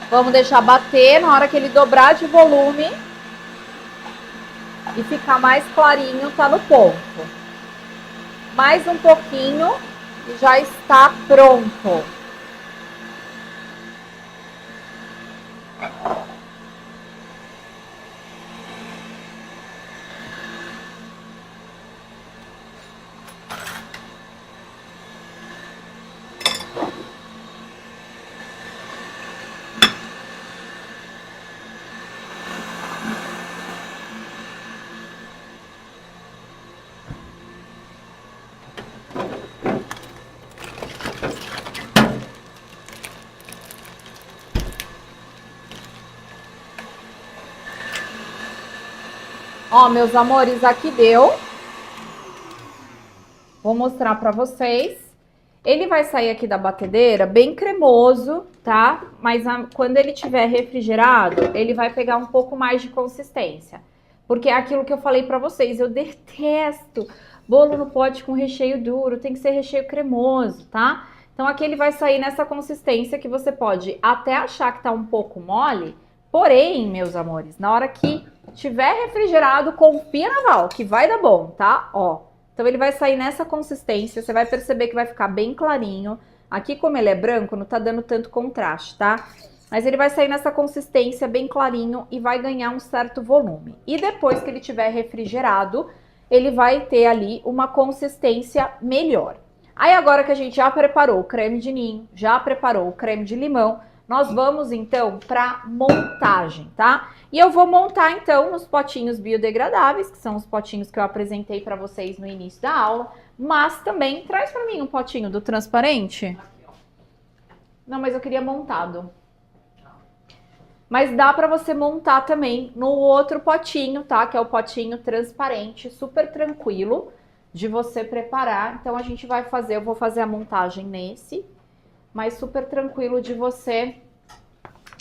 Speaker 1: Vamos deixar bater na hora que ele dobrar de volume e ficar mais clarinho, tá no ponto. Mais um pouquinho e já está pronto. Ó, meus amores, aqui deu. Vou mostrar pra vocês. Ele vai sair aqui da batedeira bem cremoso, tá? Mas quando ele tiver refrigerado, ele vai pegar um pouco mais de consistência. Porque é aquilo que eu falei pra vocês, eu detesto bolo no pote com recheio duro, tem que ser recheio cremoso, tá? Então aqui ele vai sair nessa consistência que você pode até achar que tá um pouco mole, porém, meus amores, na hora que tiver refrigerado, confia na Val, que vai dar bom, tá? Ó, então ele vai sair nessa consistência, você vai perceber que vai ficar bem clarinho. Aqui, como ele é branco, não tá dando tanto contraste, tá? Mas ele vai sair nessa consistência bem clarinho e vai ganhar um certo volume. E depois que ele tiver refrigerado, ele vai ter ali uma consistência melhor. Aí agora que a gente já preparou o creme de ninho, já preparou o creme de limão, nós vamos então para montagem, tá? E eu vou montar então nos potinhos biodegradáveis, que são os potinhos que eu apresentei para vocês no início da aula, mas também traz para mim um potinho do transparente. Não, mas eu queria montado. Mas dá para você montar também no outro potinho, tá? Que é o potinho transparente, super tranquilo de você preparar. Então a gente vai fazer, eu vou fazer a montagem nesse, mas super tranquilo de você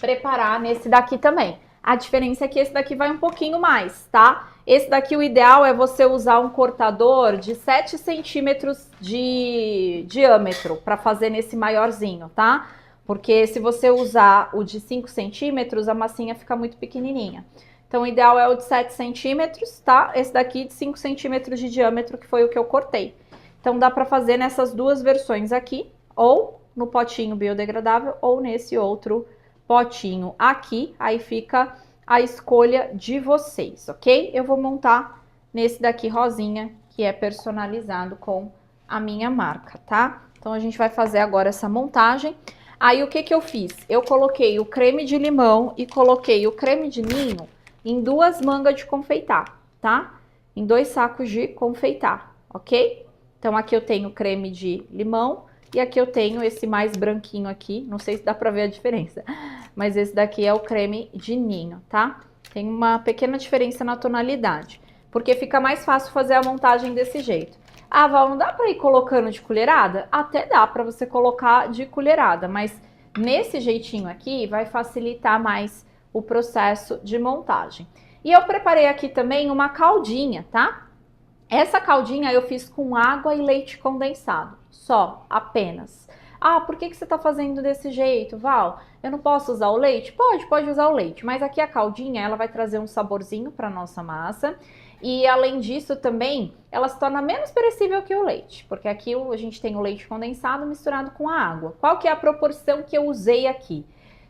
Speaker 1: preparar nesse daqui também. A diferença é que esse daqui vai um pouquinho mais, tá? Esse daqui, o ideal é você usar um cortador de 7 centímetros de diâmetro para fazer nesse maiorzinho, tá? Porque se você usar o de 5 centímetros, a massinha fica muito pequenininha. Então, o ideal é o de 7 centímetros, tá? Esse daqui de 5 centímetros de diâmetro, que foi o que eu cortei. Então, dá para fazer nessas duas versões aqui, ou no potinho biodegradável, ou nesse outro potinho aqui. Aí fica a escolha de vocês, ok? Eu vou montar nesse daqui rosinha, que é personalizado com a minha marca, tá? Então, a gente vai fazer agora essa montagem. Aí, o que que eu fiz? Eu coloquei o creme de limão e coloquei o creme de ninho em 2 mangas de confeitar, tá? Em 2 sacos de confeitar, ok? Então, aqui eu tenho o creme de limão e aqui eu tenho esse mais branquinho aqui. Não sei se dá pra ver a diferença, mas esse daqui é o creme de ninho, tá? Tem uma pequena diferença na tonalidade, porque fica mais fácil fazer a montagem desse jeito. Ah, Val, não dá para ir colocando de colherada? Até dá para você colocar de colherada, mas nesse jeitinho aqui vai facilitar mais o processo de montagem. E eu preparei aqui também uma caldinha, tá? Essa caldinha eu fiz com água e leite condensado, só, apenas. Ah, por que você tá fazendo desse jeito, Val? Eu não posso usar o leite? Pode usar o leite, mas aqui a caldinha, ela vai trazer um saborzinho para nossa massa. E além disso também, ela se torna menos perecível que o leite, porque aqui a gente tem o leite condensado misturado com a água. Qual que é a proporção que eu usei aqui?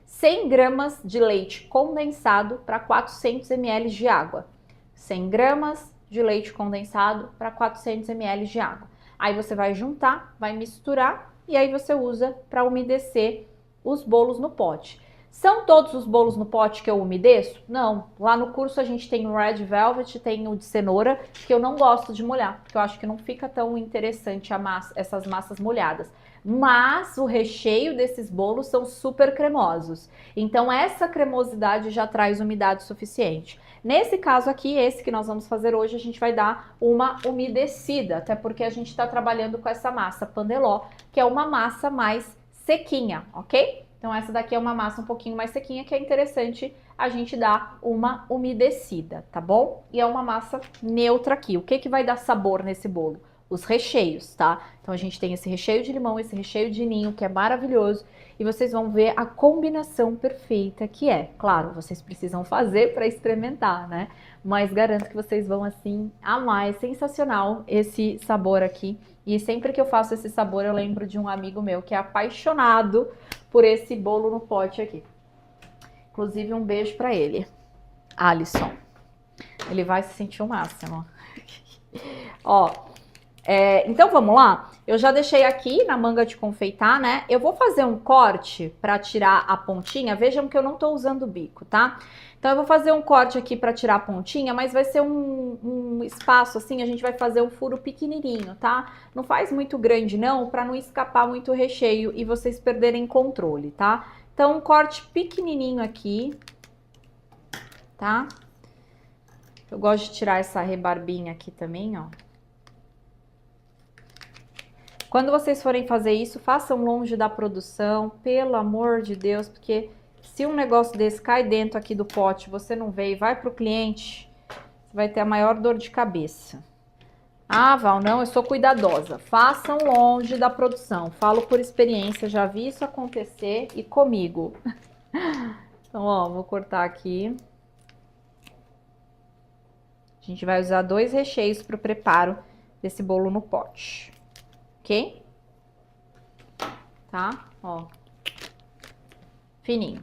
Speaker 1: 100 gramas de leite condensado para 400 ml de água. 100 gramas de leite condensado para 400 ml de água. Aí você vai juntar, vai misturar e aí você usa para umedecer os bolos no pote. São todos os bolos no pote que eu umedeço? Não. Lá no curso a gente tem o Red Velvet, tem o de cenoura, que eu não gosto de molhar, porque eu acho que não fica tão interessante a massa, essas massas molhadas. Mas o recheio desses bolos são super cremosos. Então essa cremosidade já traz umidade suficiente. Nesse caso aqui, esse que nós vamos fazer hoje, a gente vai dar uma umedecida, até porque a gente está trabalhando com essa massa pandeló, que é uma massa mais sequinha, ok? Então essa daqui é uma massa um pouquinho mais sequinha, que é interessante a gente dar uma umedecida, tá bom? E é uma massa neutra aqui. O que que vai dar sabor nesse bolo? Os recheios, tá? Então a gente tem esse recheio de limão, esse recheio de ninho, que é maravilhoso, e vocês vão ver a combinação perfeita que é. Claro, vocês precisam fazer para experimentar, né? Mas garanto que vocês vão, assim, amar. É sensacional esse sabor aqui. E sempre que eu faço esse sabor, eu lembro de um amigo meu que é apaixonado por esse bolo no pote aqui. Inclusive, um beijo para ele, Alisson. Ele vai se sentir o máximo. Ó, então vamos lá? Eu já deixei aqui na manga de confeitar, né? Eu vou fazer um corte para tirar a pontinha. Vejam que eu não tô usando o bico, tá? Então eu vou fazer um corte aqui para tirar a pontinha, mas vai ser um espaço assim, a gente vai fazer um furo pequenininho, tá? Não faz muito grande não, para não escapar muito recheio e vocês perderem controle, tá? Então um corte pequenininho aqui, tá? Eu gosto de tirar essa rebarbinha aqui também, ó. Quando vocês forem fazer isso, façam longe da produção, pelo amor de Deus, porque se um negócio desse cai dentro aqui do pote, você não vê e vai pro cliente, você vai ter a maior dor de cabeça. Ah, Val, não, eu sou cuidadosa. Façam longe da produção. Falo por experiência, já vi isso acontecer e comigo. Então, ó, vou cortar aqui. A gente vai usar 2 recheios para o preparo desse bolo no pote. Ok? Tá? Ó. Fininho.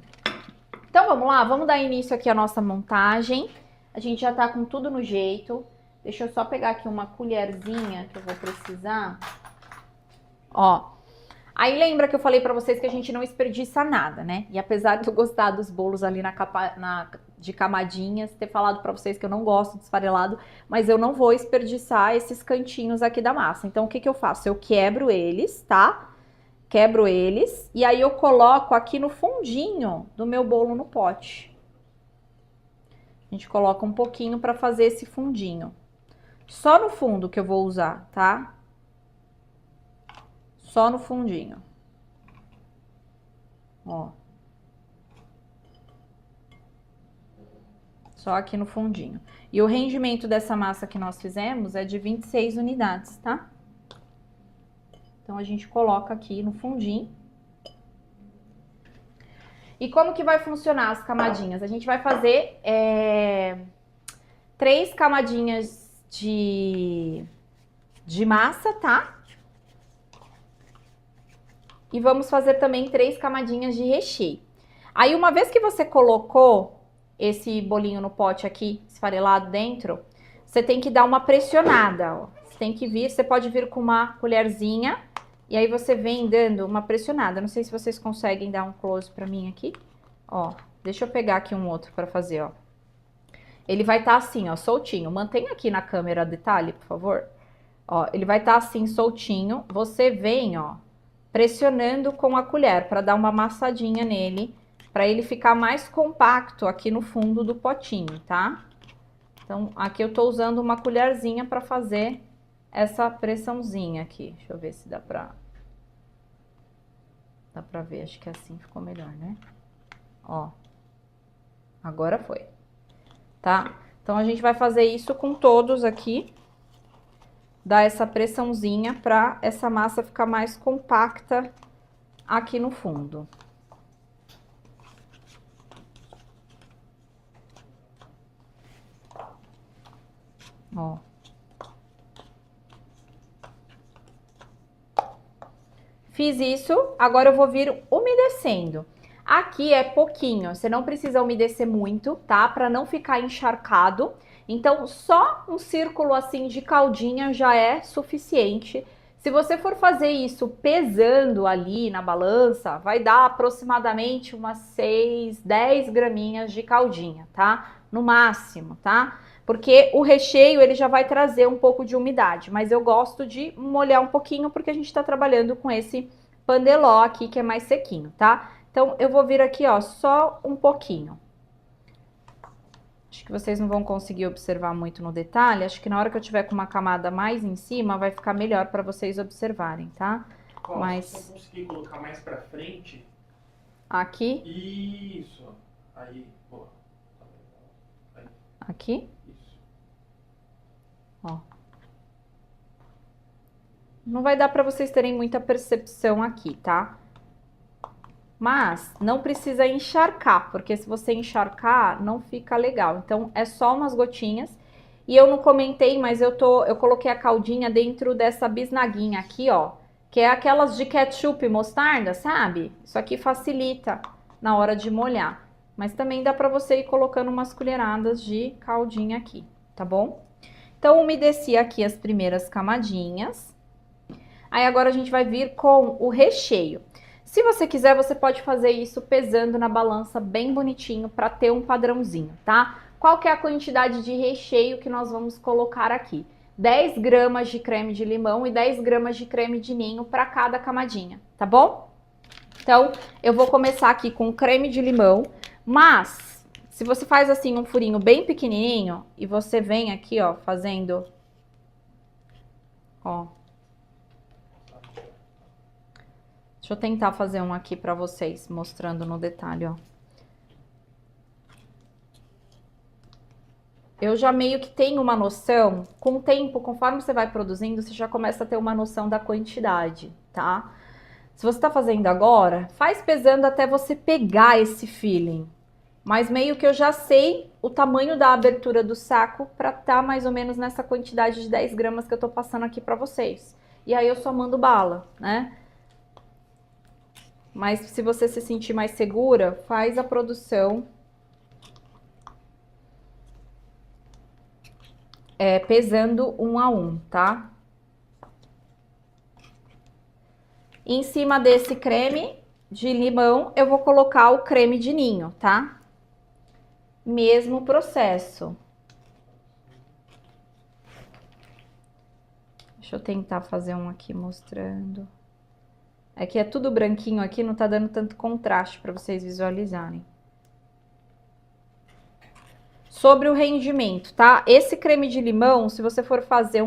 Speaker 1: Então, vamos lá? Vamos dar início aqui à nossa montagem. A gente já tá com tudo no jeito. Deixa eu só pegar aqui uma colherzinha que eu vou precisar. Ó. Aí lembra que eu falei pra vocês que a gente não desperdiça nada, né? E apesar de eu gostar dos bolos ali de camadinhas, ter falado pra vocês que eu não gosto de esfarelado, mas eu não vou desperdiçar esses cantinhos aqui da massa. Então, o que que eu faço? Eu quebro eles, tá? Quebro eles e aí eu coloco aqui no fundinho do meu bolo no pote. A gente coloca um pouquinho pra fazer esse fundinho. Só no fundo que eu vou usar, tá? Só no fundinho. Ó. Só aqui no fundinho. E o rendimento dessa massa que nós fizemos é de 26 unidades, tá? Então, a gente coloca aqui no fundinho. E como que vai funcionar as camadinhas? A gente vai fazer 3 camadinhas de massa, tá? E vamos fazer também 3 camadinhas de recheio. Aí, uma vez que você colocou esse bolinho no pote aqui, esfarelado dentro, você tem que dar uma pressionada, ó. Você tem que vir, você pode vir com uma colherzinha, e aí você vem dando uma pressionada. Não sei se vocês conseguem dar um close pra mim aqui. Ó, deixa eu pegar aqui um outro pra fazer, ó. Ele vai estar assim, ó, soltinho. Mantenha aqui na câmera detalhe, por favor. Ó, ele vai estar assim, soltinho. Você vem, ó, pressionando com a colher para dar uma amassadinha nele, para ele ficar mais compacto aqui no fundo do potinho, tá? Então, aqui eu tô usando uma colherzinha para fazer essa pressãozinha aqui. Deixa eu ver se dá pra ver, acho que assim ficou melhor, né? Ó, agora foi, tá? Então, a gente vai fazer isso com todos aqui. Dar essa pressãozinha para essa massa ficar mais compacta aqui no fundo. Ó. Fiz isso, agora eu vou vir umedecendo. Aqui é pouquinho, você não precisa umedecer muito, tá? Para não ficar encharcado. Então, só um círculo assim de caldinha já é suficiente. Se você for fazer isso pesando ali na balança, vai dar aproximadamente umas 6, 10 graminhas de caldinha, tá? No máximo, tá? Porque o recheio ele já vai trazer um pouco de umidade, mas eu gosto de molhar um pouquinho porque a gente tá trabalhando com esse pandeló aqui que é mais sequinho, tá? Então eu vou vir aqui, ó, só um pouquinho. Acho que vocês não vão conseguir observar muito no detalhe. Acho que na hora que eu tiver com uma camada mais em cima, vai ficar melhor para vocês observarem, tá?
Speaker 2: Mas se eu conseguir colocar mais pra frente.
Speaker 1: Aqui.
Speaker 2: Isso. Aí, boa. Aí.
Speaker 1: Aqui.
Speaker 2: Isso.
Speaker 1: Ó. Não vai dar para vocês terem muita percepção aqui, tá? Mas não precisa encharcar, porque se você encharcar, não fica legal. Então, é só umas gotinhas. E eu não comentei, mas eu coloquei a caldinha dentro dessa bisnaguinha aqui, ó. Que é aquelas de ketchup e mostarda, sabe? Isso aqui facilita na hora de molhar. Mas também dá pra você ir colocando umas colheradas de caldinha aqui, tá bom? Então, umedeci aqui as primeiras camadinhas. Aí agora a gente vai vir com o recheio. Se você quiser, você pode fazer isso pesando na balança bem bonitinho para ter um padrãozinho, tá? Qual que é a quantidade de recheio que nós vamos colocar aqui? 10 gramas de creme de limão e 10 gramas de creme de ninho para cada camadinha, tá bom? Então, eu vou começar aqui com creme de limão, mas se você faz assim um furinho bem pequenininho e você vem aqui, ó, fazendo, ó. Deixa eu tentar fazer um aqui pra vocês, mostrando no detalhe, ó. Eu já meio que tenho uma noção, com o tempo, conforme você vai produzindo, você já começa a ter uma noção da quantidade, tá? Se você tá fazendo agora, faz pesando até você pegar esse feeling. Mas meio que eu já sei o tamanho da abertura do saco pra tá mais ou menos nessa quantidade de 10 gramas que eu tô passando aqui pra vocês. E aí eu só mando bala, né? Mas se você se sentir mais segura, faz a produção pesando 1 a 1, tá? Em cima desse creme de limão, eu vou colocar o creme de ninho, tá? Mesmo processo. Deixa eu tentar fazer um aqui mostrando. É que é tudo branquinho aqui, não tá dando tanto contraste para vocês visualizarem. Sobre o rendimento, tá? Esse creme de limão, se você for fazer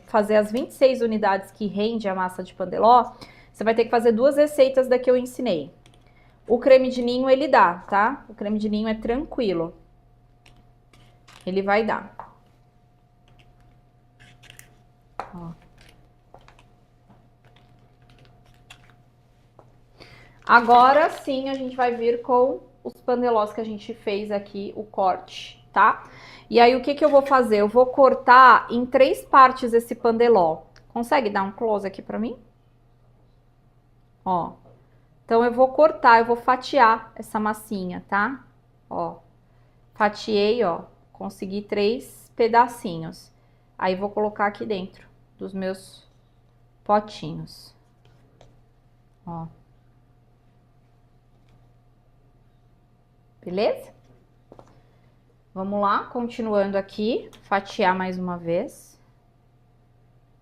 Speaker 1: fazer as 26 unidades que rende a massa de pandeló, você vai ter que fazer 2 receitas da que eu ensinei. O creme de ninho, ele dá, tá? O creme de ninho é tranquilo. Ele vai dar. Ó. Agora sim a gente vai vir com os pandelós que a gente fez aqui, o corte, tá? E aí o que que eu vou fazer? Eu vou cortar em 3 partes esse pandeló. Consegue dar um close aqui pra mim? Ó. Então eu vou cortar, eu vou fatiar essa massinha, tá? Ó. Fatiei, ó. Consegui 3 pedacinhos. Aí vou colocar aqui dentro dos meus potinhos. Ó. Beleza? Vamos lá, continuando aqui, fatiar mais uma vez,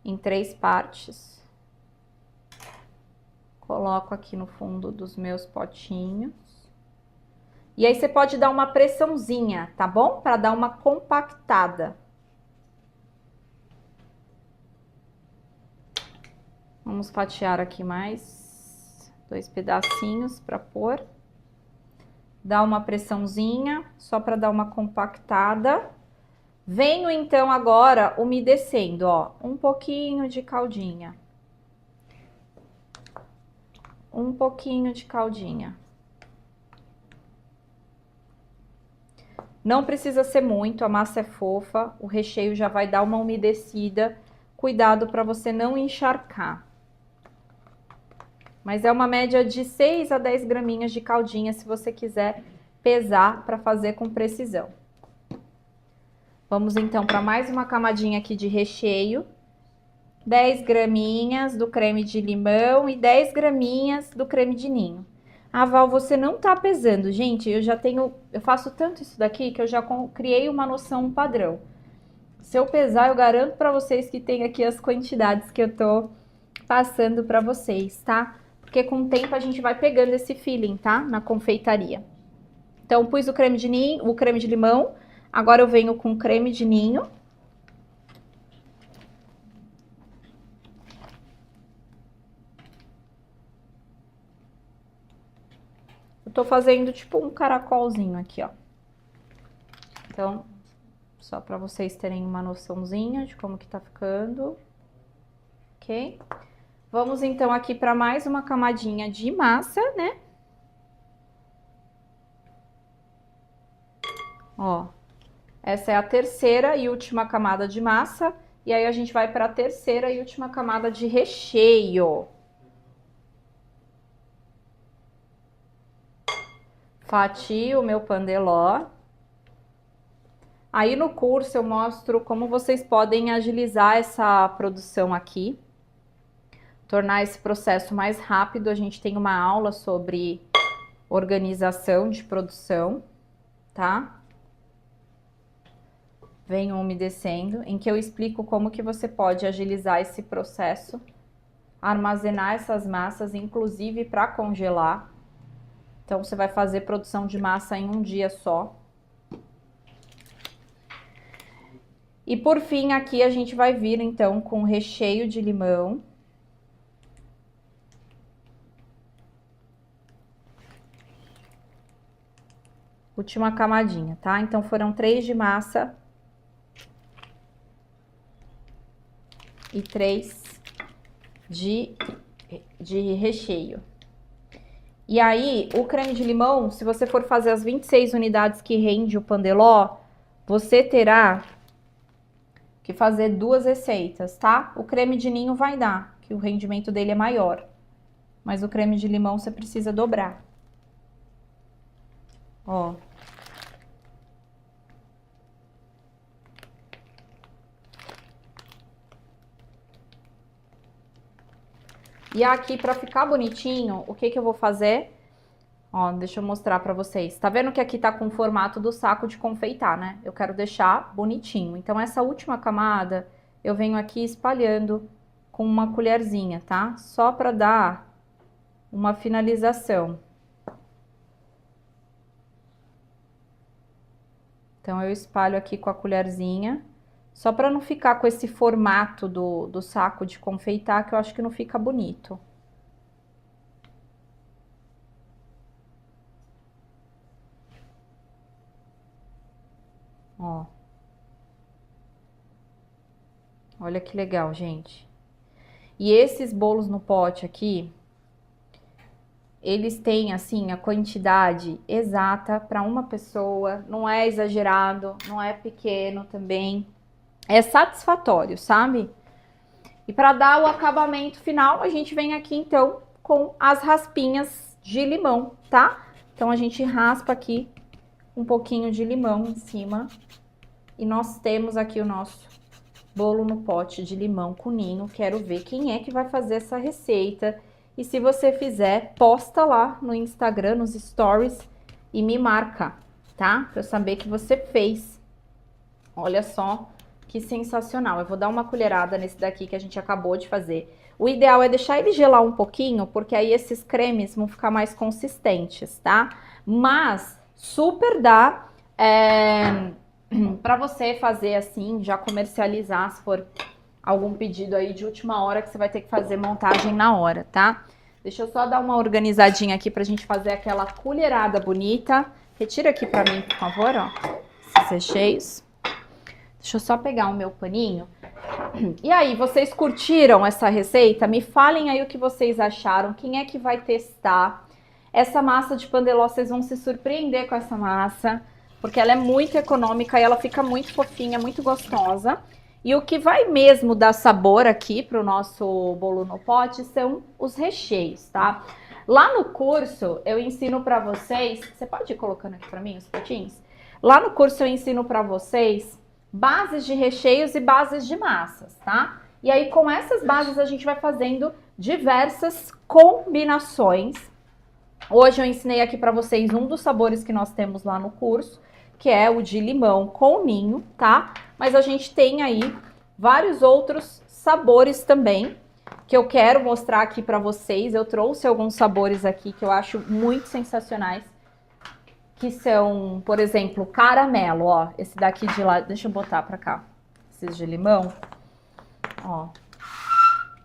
Speaker 1: em 3 partes. Coloco aqui no fundo dos meus potinhos. E aí você pode dar uma pressãozinha, tá bom? Para dar uma compactada. Vamos fatiar aqui mais 2 pedacinhos para pôr. Dá uma pressãozinha, só para dar uma compactada. Venho então agora umedecendo, ó, um pouquinho de caldinha. Um pouquinho de caldinha. Não precisa ser muito, a massa é fofa, o recheio já vai dar uma umedecida. Cuidado para você não encharcar. Mas é uma média de 6 a 10 graminhas de caldinha, se você quiser pesar para fazer com precisão. Vamos então para mais uma camadinha aqui de recheio. 10 graminhas do creme de limão e 10 graminhas do creme de ninho. Ah, Val, você não tá pesando. Gente, eu faço tanto isso daqui que eu já criei uma noção, um padrão. Se eu pesar, eu garanto para vocês que tem aqui as quantidades que eu tô passando para vocês, tá? Porque com o tempo a gente vai pegando esse feeling, tá? Na confeitaria. Então, pus o creme de ninho, o creme de limão. Agora eu venho com o creme de ninho. Eu tô fazendo tipo um caracolzinho aqui, ó. Então, só para vocês terem uma noçãozinha de como que tá ficando. Ok? Vamos então aqui para mais uma camadinha de massa, né? Ó, essa é a terceira e última camada de massa. E aí a gente vai para a terceira e última camada de recheio. Fatio o meu pandeló. Aí no curso eu mostro como vocês podem agilizar essa produção aqui. Tornar esse processo mais rápido. A gente tem uma aula sobre organização de produção, tá? Venho umedecendo, em que eu explico como que você pode agilizar esse processo, armazenar essas massas, inclusive para congelar. Então, você vai fazer produção de massa em um dia só. E por fim, aqui a gente vai vir então com recheio de limão. Última camadinha, tá? Então, foram 3 de massa e 3 de recheio. E aí, o creme de limão, se você for fazer as 26 unidades que rende o pandeló, você terá que fazer 2 receitas, tá? O creme de ninho vai dar, que o rendimento dele é maior. Mas o creme de limão você precisa dobrar. Ó. E aqui, pra ficar bonitinho, o que que eu vou fazer? Ó, deixa eu mostrar pra vocês. Tá vendo que aqui tá com o formato do saco de confeitar, né? Eu quero deixar bonitinho. Então, essa última camada, eu venho aqui espalhando com uma colherzinha, tá? Só pra dar uma finalização. Então, eu espalho aqui com a colherzinha, só para não ficar com esse formato do saco de confeitar, que eu acho que não fica bonito. Ó. Olha que legal, gente. E esses bolos no pote aqui, eles têm, assim, a quantidade exata para uma pessoa, não é exagerado, não é pequeno também. É satisfatório, sabe? E para dar o acabamento final, a gente vem aqui, então, com as raspinhas de limão, tá? Então, a gente raspa aqui um pouquinho de limão em cima. E nós temos aqui o nosso bolo no pote de limão com ninho. Quero ver quem é que vai fazer essa receita. E se você fizer, posta lá no Instagram, nos stories e me marca, tá? Pra eu saber que você fez. Olha só que sensacional. Eu vou dar uma colherada nesse daqui que a gente acabou de fazer. O ideal é deixar ele gelar um pouquinho, porque aí esses cremes vão ficar mais consistentes, tá? Mas super dá pra você fazer assim, já comercializar, se for algum pedido aí de última hora que você vai ter que fazer montagem na hora, tá? Deixa eu só dar uma organizadinha aqui pra gente fazer aquela colherada bonita. Retira aqui pra mim, por favor, ó, esses recheios. Deixa eu só pegar o meu paninho. E aí, vocês curtiram essa receita? Me falem aí o que vocês acharam. Quem é que vai testar? Essa massa de pandeló, vocês vão se surpreender com essa massa, porque ela é muito econômica e ela fica muito fofinha, muito gostosa. E o que vai mesmo dar sabor aqui para o nosso bolo no pote são os recheios, tá? Lá no curso eu ensino para vocês, você pode ir colocando aqui para mim os potinhos? Lá no curso eu ensino para vocês bases de recheios e bases de massas, tá? E aí com essas bases a gente vai fazendo diversas combinações. Hoje eu ensinei aqui para vocês um dos sabores que nós temos lá no curso, que é o de limão com ninho, tá? Mas a gente tem aí vários outros sabores também, que eu quero mostrar aqui para vocês. Eu trouxe alguns sabores aqui que eu acho muito sensacionais, que são, por exemplo, caramelo, ó. Esse daqui de lá, deixa eu botar para cá, esses de limão, ó.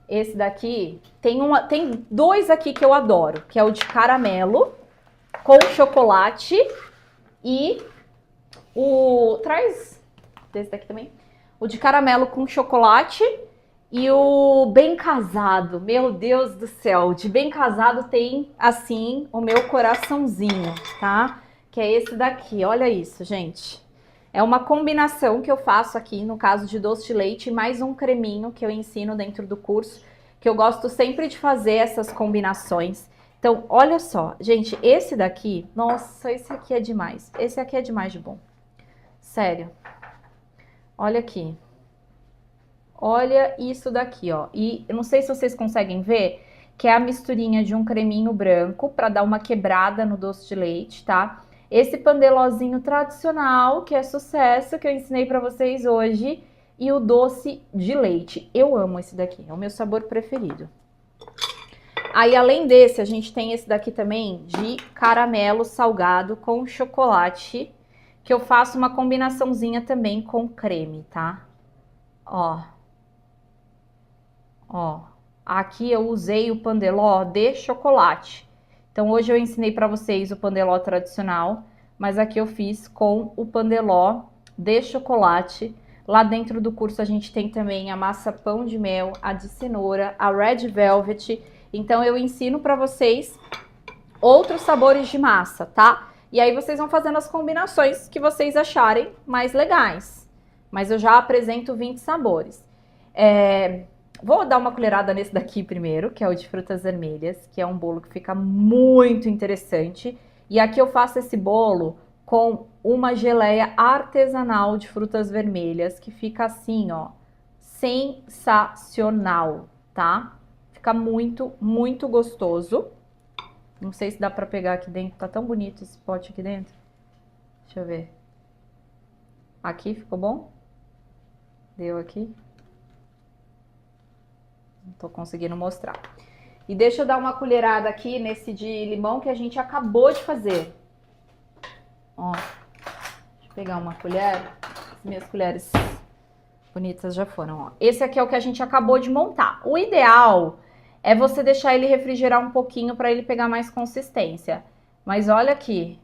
Speaker 1: Esse daqui, tem dois aqui que eu adoro, que é o de caramelo com chocolate e traz desse daqui também. O de caramelo com chocolate e o bem casado. Meu Deus do céu, de bem casado tem, assim, o meu coraçãozinho, tá? Que é esse daqui, olha isso, gente. É uma combinação que eu faço aqui, no caso de doce de leite, mais um creminho que eu ensino dentro do curso, que eu gosto sempre de fazer essas combinações. Então, olha só, gente, esse daqui, nossa, esse aqui é demais. Esse aqui é demais de bom. Sério. Olha aqui. Olha isso daqui, ó. E eu não sei se vocês conseguem ver, que é a misturinha de um creminho branco para dar uma quebrada no doce de leite, tá? Esse pandelózinho tradicional, que é sucesso, que eu ensinei para vocês hoje, e o doce de leite. Eu amo esse daqui, é o meu sabor preferido. Aí, além desse, a gente tem esse daqui também de caramelo salgado com chocolate, que eu faço uma combinaçãozinha também com creme, tá? Ó. Ó. Aqui eu usei o pandeló de chocolate. Então, hoje eu ensinei para vocês o pandeló tradicional, mas aqui eu fiz com o pandeló de chocolate. Lá dentro do curso a gente tem também a massa pão de mel, a de cenoura, a red velvet. Então, eu ensino para vocês outros sabores de massa, tá? E aí vocês vão fazendo as combinações que vocês acharem mais legais. Mas eu já apresento 20 sabores. Vou dar uma colherada nesse daqui primeiro, que é o de frutas vermelhas, que é um bolo que fica muito interessante. E aqui eu faço esse bolo com uma geleia artesanal de frutas vermelhas, que fica assim, ó, sensacional, tá? Fica muito, muito gostoso. Não sei se dá pra pegar aqui dentro, tá tão bonito esse pote aqui dentro. Deixa eu ver. Aqui, ficou bom? Deu aqui? Não tô conseguindo mostrar. E deixa eu dar uma colherada aqui nesse de limão que a gente acabou de fazer. Ó, deixa eu pegar uma colher. As minhas colheres bonitas já foram, ó. Esse aqui é o que a gente acabou de montar. O ideal é você deixar ele refrigerar um pouquinho para ele pegar mais consistência. Mas olha aqui.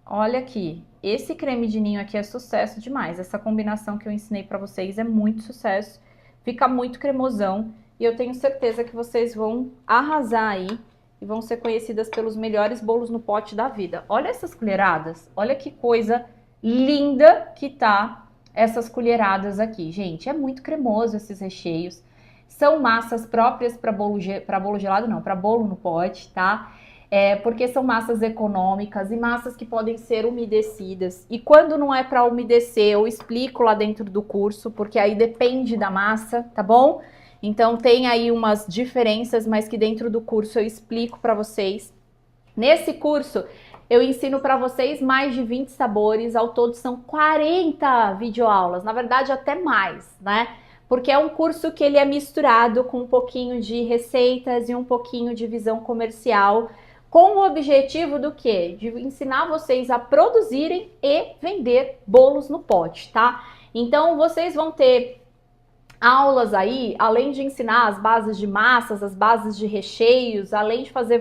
Speaker 1: Olha aqui. Esse creme de ninho aqui é sucesso demais. Essa combinação que eu ensinei para vocês é muito sucesso. Fica muito cremosão. E eu tenho certeza que vocês vão arrasar aí. E vão ser conhecidas pelos melhores bolos no pote da vida. Olha essas colheradas. Olha que coisa linda que tá essas colheradas aqui. Gente, é muito cremoso esses recheios. São massas próprias para bolo gelado, não, para bolo no pote, tá? Porque são massas econômicas e massas que podem ser umedecidas. E quando não é para umedecer, eu explico lá dentro do curso, porque aí depende da massa, tá bom? Então tem aí umas diferenças, mas que dentro do curso eu explico para vocês. Nesse curso eu ensino para vocês mais de 20 sabores, ao todo são 40 videoaulas, na verdade até mais, né? Porque é um curso que ele é misturado com um pouquinho de receitas e um pouquinho de visão comercial, com o objetivo do quê? De ensinar vocês a produzirem e vender bolos no pote, tá? Então vocês vão ter aulas aí, além de ensinar as bases de massas, as bases de recheios, além de fazer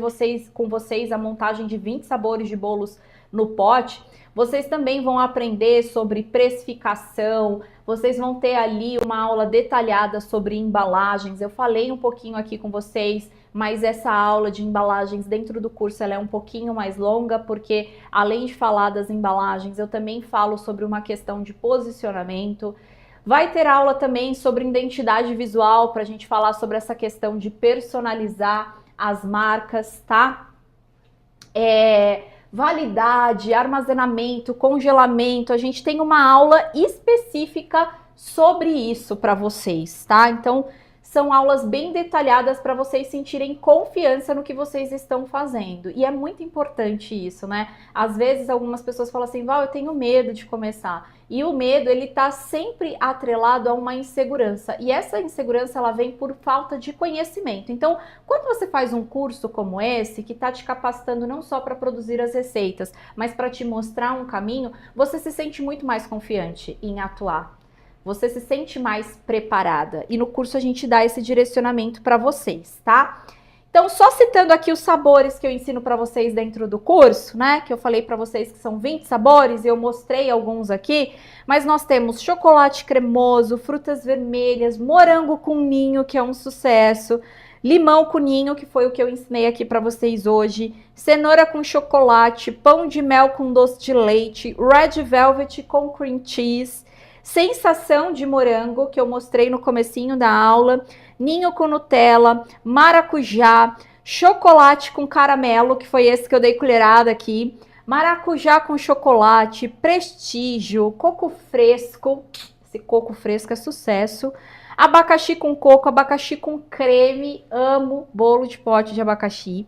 Speaker 1: com vocês a montagem de 20 sabores de bolos no pote, vocês também vão aprender sobre precificação, vocês vão ter ali uma aula detalhada sobre embalagens. Eu falei um pouquinho aqui com vocês, mas essa aula de embalagens dentro do curso ela é um pouquinho mais longa, porque além de falar das embalagens, eu também falo sobre uma questão de posicionamento. Vai ter aula também sobre identidade visual, para a gente falar sobre essa questão de personalizar as marcas, tá? Validade, armazenamento, congelamento, a gente tem uma aula específica sobre isso para vocês, tá? Então, são aulas bem detalhadas para vocês sentirem confiança no que vocês estão fazendo. E é muito importante isso, né? Às vezes algumas pessoas falam assim, Val, eu tenho medo de começar. E o medo, ele tá sempre atrelado a uma insegurança. E essa insegurança, ela vem por falta de conhecimento. Então, quando você faz um curso como esse, que tá te capacitando não só para produzir as receitas, mas para te mostrar um caminho, você se sente muito mais confiante em atuar. Você se sente mais preparada. E no curso a gente dá esse direcionamento para vocês, tá? Então, só citando aqui os sabores que eu ensino para vocês dentro do curso, né? Que eu falei para vocês que são 20 sabores, eu mostrei alguns aqui. Mas nós temos chocolate cremoso, frutas vermelhas, morango com ninho, que é um sucesso. Limão com ninho, que foi o que eu ensinei aqui para vocês hoje. Cenoura com chocolate, pão de mel com doce de leite, red velvet com cream cheese. Sensação de morango, que eu mostrei no comecinho da aula, ninho com Nutella, maracujá, chocolate com caramelo, que foi esse que eu dei colherada aqui, maracujá com chocolate, prestígio, coco fresco, esse coco fresco é sucesso, abacaxi com coco, abacaxi com creme, amo bolo de pote de abacaxi,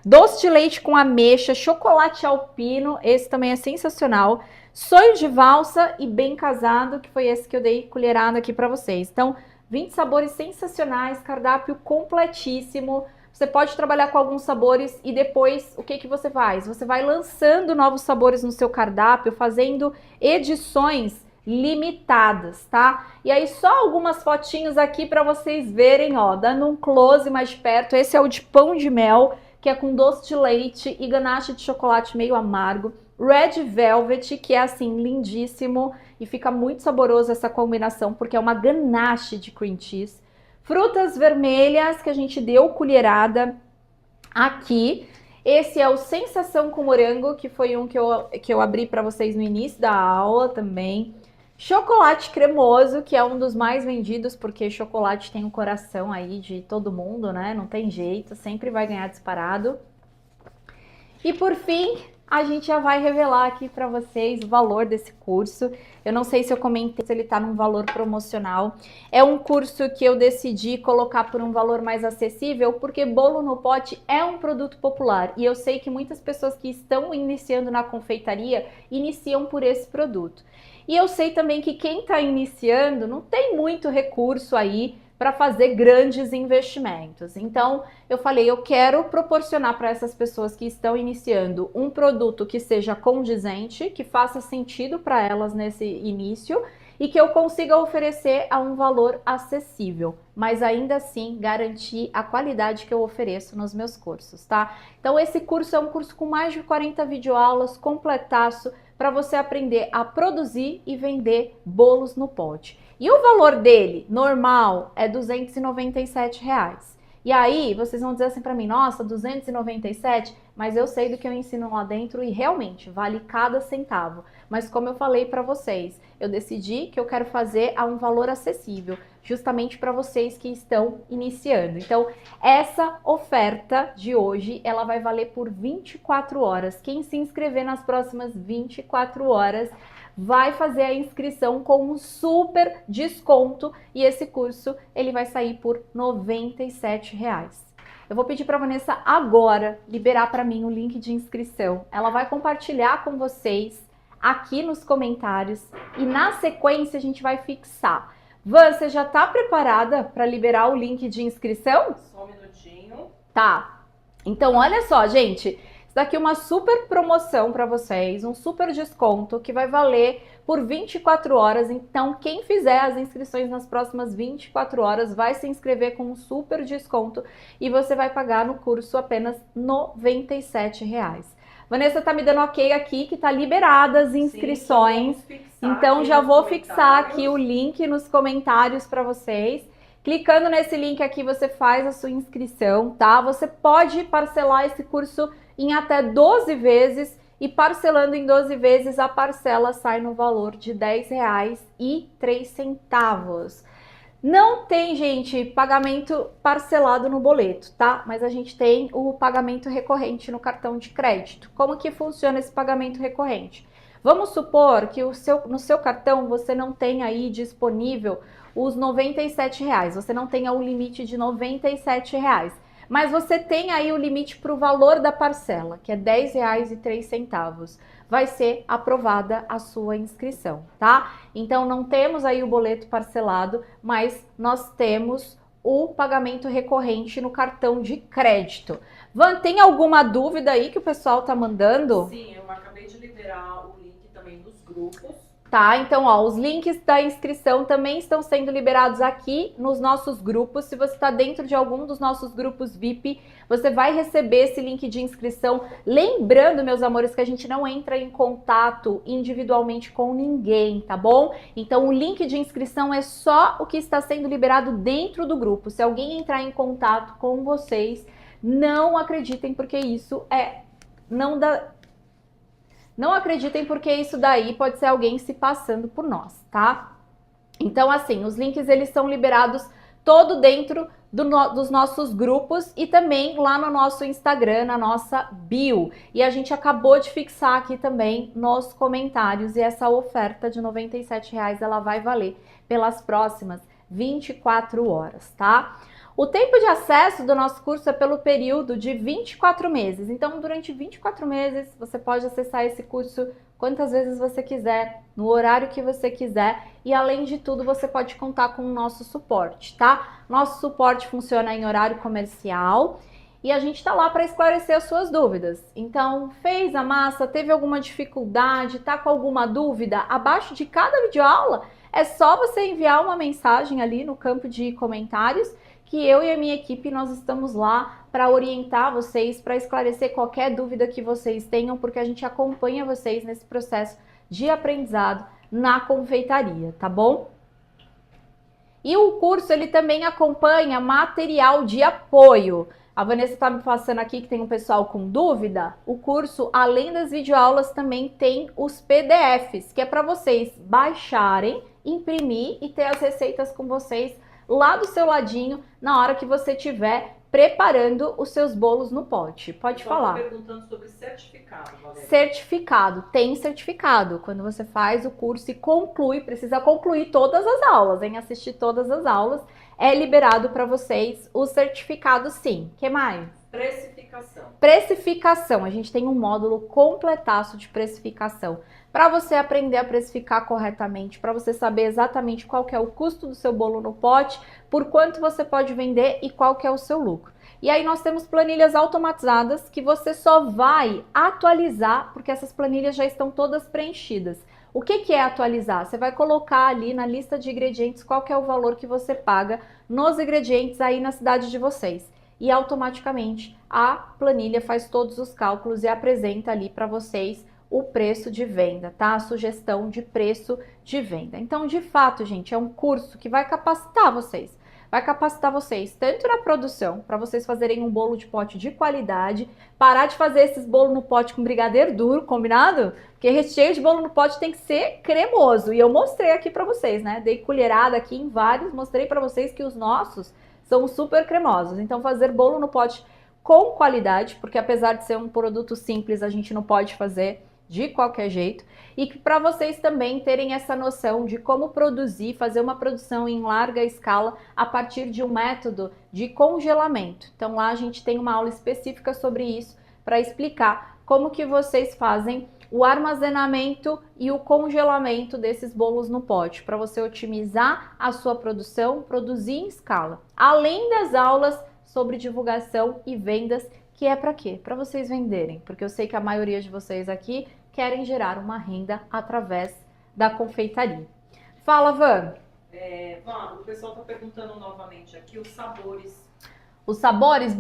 Speaker 1: doce de leite com ameixa, chocolate alpino, esse também é sensacional, sonho de valsa e bem casado, que foi esse que eu dei colherada aqui para vocês. Então, 20 sabores sensacionais, cardápio completíssimo. Você pode trabalhar com alguns sabores e depois o que você faz? Você vai lançando novos sabores no seu cardápio, fazendo edições limitadas, tá? E aí só algumas fotinhos aqui para vocês verem, ó, dando um close mais de perto. Esse é o de pão de mel, que é com doce de leite e ganache de chocolate meio amargo. Red Velvet, que é assim, lindíssimo e fica muito saboroso essa combinação, porque é uma ganache de cream cheese. Frutas vermelhas, que a gente deu colherada aqui. Esse é o Sensação com Morango, que foi um que eu abri para vocês no início da aula também. Chocolate cremoso, que é um dos mais vendidos, porque chocolate tem o coração aí de todo mundo, né? Não tem jeito, sempre vai ganhar disparado. E por fim, a gente já vai revelar aqui para vocês o valor desse curso. Eu não sei se eu comentei se ele está num valor promocional. É um curso que eu decidi colocar por um valor mais acessível, porque bolo no pote é um produto popular. E eu sei que muitas pessoas que estão iniciando na confeitaria iniciam por esse produto. E eu sei também que quem está iniciando não tem muito recurso aí para fazer grandes investimentos. Então, eu falei, eu quero proporcionar para essas pessoas que estão iniciando um produto que seja condizente, que faça sentido para elas nesse início e que eu consiga oferecer a um valor acessível, mas ainda assim garantir a qualidade que eu ofereço nos meus cursos, tá? Então, esse curso é um curso com mais de 40 videoaulas, completaço, para você aprender a produzir e vender bolos no pote. E o valor dele, normal, é R$ 297. E aí, vocês vão dizer assim para mim, nossa, 297? Mas eu sei do que eu ensino lá dentro e realmente vale cada centavo. Mas como eu falei para vocês, eu decidi que eu quero fazer a um valor acessível, justamente para vocês que estão iniciando. Então, essa oferta de hoje, ela vai valer por 24 horas. Quem se inscrever nas próximas 24 horas vai fazer a inscrição com um super desconto e esse curso ele vai sair por R$ 97. Eu vou pedir para a Vanessa agora liberar para mim o link de inscrição. Ela vai compartilhar com vocês aqui nos comentários e na sequência a gente vai fixar. Van, você já está preparada para liberar o link de inscrição?
Speaker 3: Só um minutinho.
Speaker 1: Tá. Então, olha só, gente. Daqui uma super promoção para vocês, um super desconto que vai valer por 24 horas. Então, quem fizer as inscrições nas próximas 24 horas vai se inscrever com um super desconto e você vai pagar no curso apenas R$ 97. Vanessa tá me dando ok aqui que tá liberada as inscrições.
Speaker 3: Sim,
Speaker 1: então, já vou fixar aqui o link nos comentários para vocês. Clicando nesse link aqui, você faz a sua inscrição, tá? Você pode parcelar esse curso em até 12 vezes e parcelando em 12 vezes a parcela sai no valor de R$10,03. Não tem, gente, pagamento parcelado no boleto, tá? Mas a gente tem o pagamento recorrente no cartão de crédito. Como que funciona esse pagamento recorrente? Vamos supor que no seu cartão você não tem aí disponível os R$97, você não tenha o limite de R$97, mas você tem aí o limite para o valor da parcela, que é R$10,03. Vai ser aprovada a sua inscrição, tá? Então não temos aí o boleto parcelado, mas nós temos o pagamento recorrente no cartão de crédito. Van, tem alguma dúvida aí que o pessoal tá mandando?
Speaker 3: Sim, eu acabei de liberar o link também dos grupos.
Speaker 1: Tá, então ó, os links da inscrição também estão sendo liberados aqui nos nossos grupos. Se você está dentro de algum dos nossos grupos VIP, você vai receber esse link de inscrição. Lembrando, meus amores, que a gente não entra em contato individualmente com ninguém, tá bom? Então o link de inscrição é só o que está sendo liberado dentro do grupo. Se alguém entrar em contato com vocês, não acreditem, porque isso Não acreditem, porque isso daí pode ser alguém se passando por nós, tá? Então, assim, os links eles são liberados todo dentro dos nossos grupos e também lá no nosso Instagram, na nossa bio. E a gente acabou de fixar aqui também nos comentários, e essa oferta de R$97 ela vai valer pelas próximas 24 horas, tá? O tempo de acesso do nosso curso é pelo período de 24 meses. Então, durante 24 meses, você pode acessar esse curso quantas vezes você quiser, no horário que você quiser. E, além de tudo, você pode contar com o nosso suporte, tá? Nosso suporte funciona em horário comercial e a gente tá lá para esclarecer as suas dúvidas. Então, fez a massa, teve alguma dificuldade, tá com alguma dúvida? Abaixo de cada videoaula, é só você enviar uma mensagem ali no campo de comentários, que eu e a minha equipe, nós estamos lá para orientar vocês, para esclarecer qualquer dúvida que vocês tenham, porque a gente acompanha vocês nesse processo de aprendizado na confeitaria, tá bom? E o curso, ele também acompanha material de apoio. A Vanessa está me passando aqui que tem um pessoal com dúvida. O curso, além das videoaulas, também tem os PDFs, que é para vocês baixarem, imprimir e ter as receitas com vocês lá do seu ladinho, na hora que você estiver preparando os seus bolos no pote. Pode falar.
Speaker 3: Perguntando sobre certificado, Valéria.
Speaker 1: Certificado, tem certificado. Quando você faz o curso e conclui, precisa concluir todas as aulas, hein? Assistir todas as aulas, é liberado para vocês o certificado, sim. O que mais?
Speaker 3: Precificação.
Speaker 1: Precificação. A gente tem um módulo completaço de precificação, para você aprender a precificar corretamente, para você saber exatamente qual que é o custo do seu bolo no pote, por quanto você pode vender e qual que é o seu lucro. E aí nós temos planilhas automatizadas que você só vai atualizar, porque essas planilhas já estão todas preenchidas. O que é atualizar? Você vai colocar ali na lista de ingredientes qual que é o valor que você paga nos ingredientes aí na cidade de vocês. E automaticamente a planilha faz todos os cálculos e apresenta ali para vocês o preço de venda, tá? A sugestão de preço de venda. Então, de fato, gente, é um curso que vai capacitar vocês. Vai capacitar vocês tanto na produção, para vocês fazerem um bolo de pote de qualidade, parar de fazer esses bolos no pote com brigadeiro duro, combinado? Porque recheio de bolo no pote tem que ser cremoso. E eu mostrei aqui para vocês, né? Dei colherada aqui em vários, mostrei para vocês que os nossos são super cremosos. Então, fazer bolo no pote com qualidade, porque apesar de ser um produto simples, a gente não pode fazer de qualquer jeito, e que para vocês também terem essa noção de como produzir, fazer uma produção em larga escala a partir de um método de congelamento. Então lá a gente tem uma aula específica sobre isso para explicar como que vocês fazem o armazenamento e o congelamento desses bolos no pote, para você otimizar a sua produção, produzir em escala. Além das aulas sobre divulgação e vendas, que é para quê? Para vocês venderem, porque eu sei que a maioria de vocês aqui querem gerar uma renda através da confeitaria. Fala, Van.
Speaker 3: Van, o pessoal está perguntando novamente aqui os sabores.
Speaker 1: Os sabores?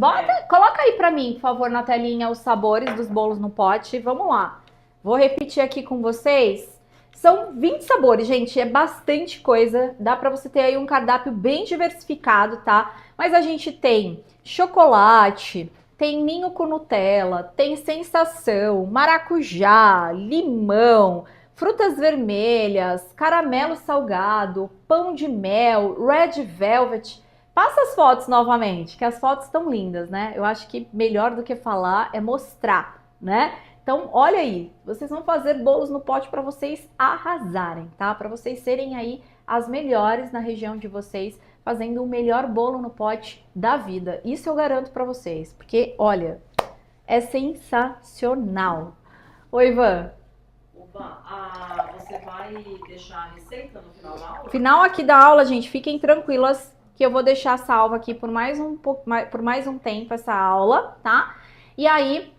Speaker 1: Coloca aí para mim, por favor, na telinha, os sabores dos bolos no pote. Vamos lá. Vou repetir aqui com vocês. São 20 sabores, gente, é bastante coisa. Dá para você ter aí um cardápio bem diversificado, tá? Mas a gente tem chocolate, tem ninho com Nutella, tem sensação, maracujá, limão, frutas vermelhas, caramelo salgado, pão de mel, red velvet. Passa as fotos novamente, que as fotos estão lindas, né? Eu acho que melhor do que falar é mostrar, né? Então, olha aí, vocês vão fazer bolos no pote para vocês arrasarem, tá? Para vocês serem aí as melhores na região de vocês, fazendo o melhor bolo no pote da vida. Isso eu garanto para vocês, porque, olha, é sensacional. Oi, Ivan.
Speaker 3: Você vai deixar a receita no final da aula?
Speaker 1: Final aqui da aula, gente, fiquem tranquilas que eu vou deixar salva aqui por mais um tempo essa aula, tá? E aí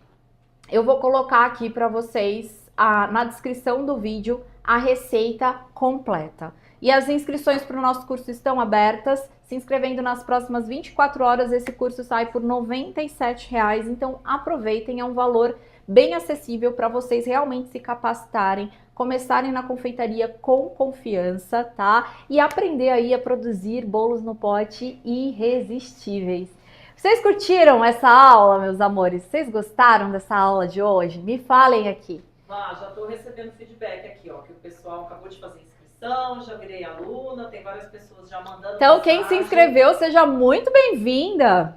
Speaker 1: eu vou colocar aqui para vocês na descrição do vídeo a receita completa. E as inscrições para o nosso curso estão abertas. Se inscrevendo nas próximas 24 horas, esse curso sai por R$ 97,00. Então aproveitem, é um valor bem acessível para vocês realmente se capacitarem, começarem na confeitaria com confiança, tá? E aprender aí a produzir bolos no pote irresistíveis. Vocês curtiram essa aula, meus amores? Vocês gostaram dessa aula de hoje? Me falem aqui.
Speaker 3: Já estou recebendo feedback aqui, ó, que o pessoal acabou de fazer inscrição, já virei aluna, tem várias pessoas já mandando
Speaker 1: Então,
Speaker 3: mensagem.
Speaker 1: quem se inscreveu, seja muito bem-vinda.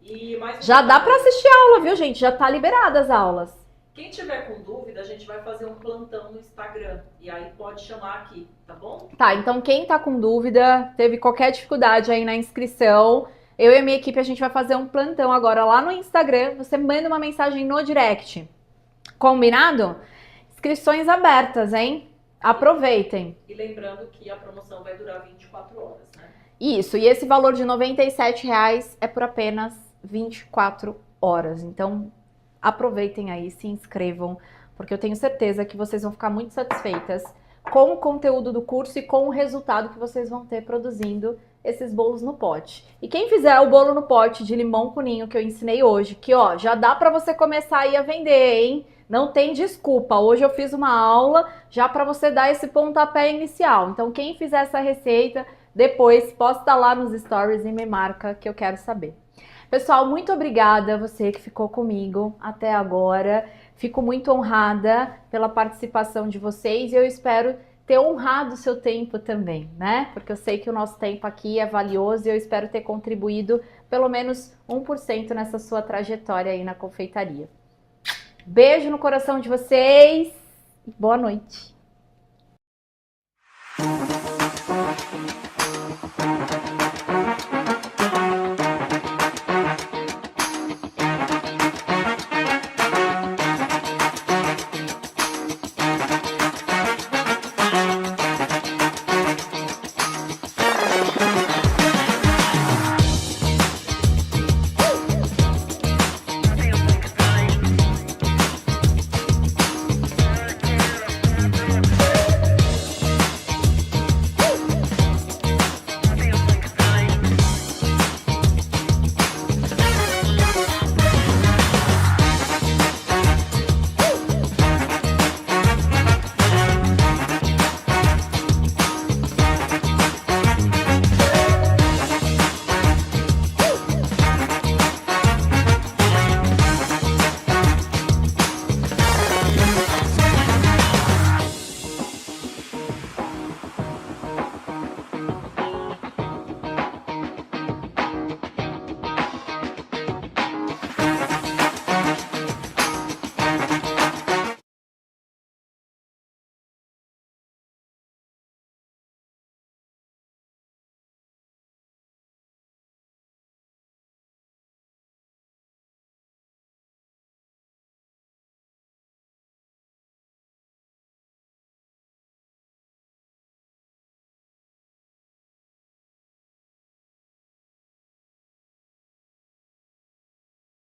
Speaker 3: E mais
Speaker 1: Já dá para assistir a aula, viu, gente? Já tá liberada as aulas.
Speaker 3: Quem tiver com dúvida, a gente vai fazer um plantão no Instagram. E aí pode chamar aqui, tá bom?
Speaker 1: Tá, então quem tá com dúvida, teve qualquer dificuldade aí na inscrição, eu e a minha equipe, a gente vai fazer um plantão agora lá no Instagram. Você manda uma mensagem no direct. Combinado? Inscrições abertas, hein? Aproveitem.
Speaker 3: E lembrando que a promoção vai durar 24 horas, né?
Speaker 1: Isso, e esse valor de R$ 97,00 é por apenas 24 horas. Então, aproveitem aí, se inscrevam, porque eu tenho certeza que vocês vão ficar muito satisfeitas com o conteúdo do curso e com o resultado que vocês vão ter produzindo esses bolos no pote. E quem fizer o bolo no pote de limão com ninho que eu ensinei hoje, que ó, já dá para você começar aí a vender, hein? Não tem desculpa. Hoje eu fiz uma aula já para você dar esse pontapé inicial. Então quem fizer essa receita, depois posta lá nos stories e me marca que eu quero saber. Pessoal, muito obrigada a você que ficou comigo até agora. Fico muito honrada pela participação de vocês e eu espero ter honrado o seu tempo também, né? Porque eu sei que o nosso tempo aqui é valioso e eu espero ter contribuído pelo menos 1% nessa sua trajetória aí na confeitaria. Beijo no coração de vocês e boa noite!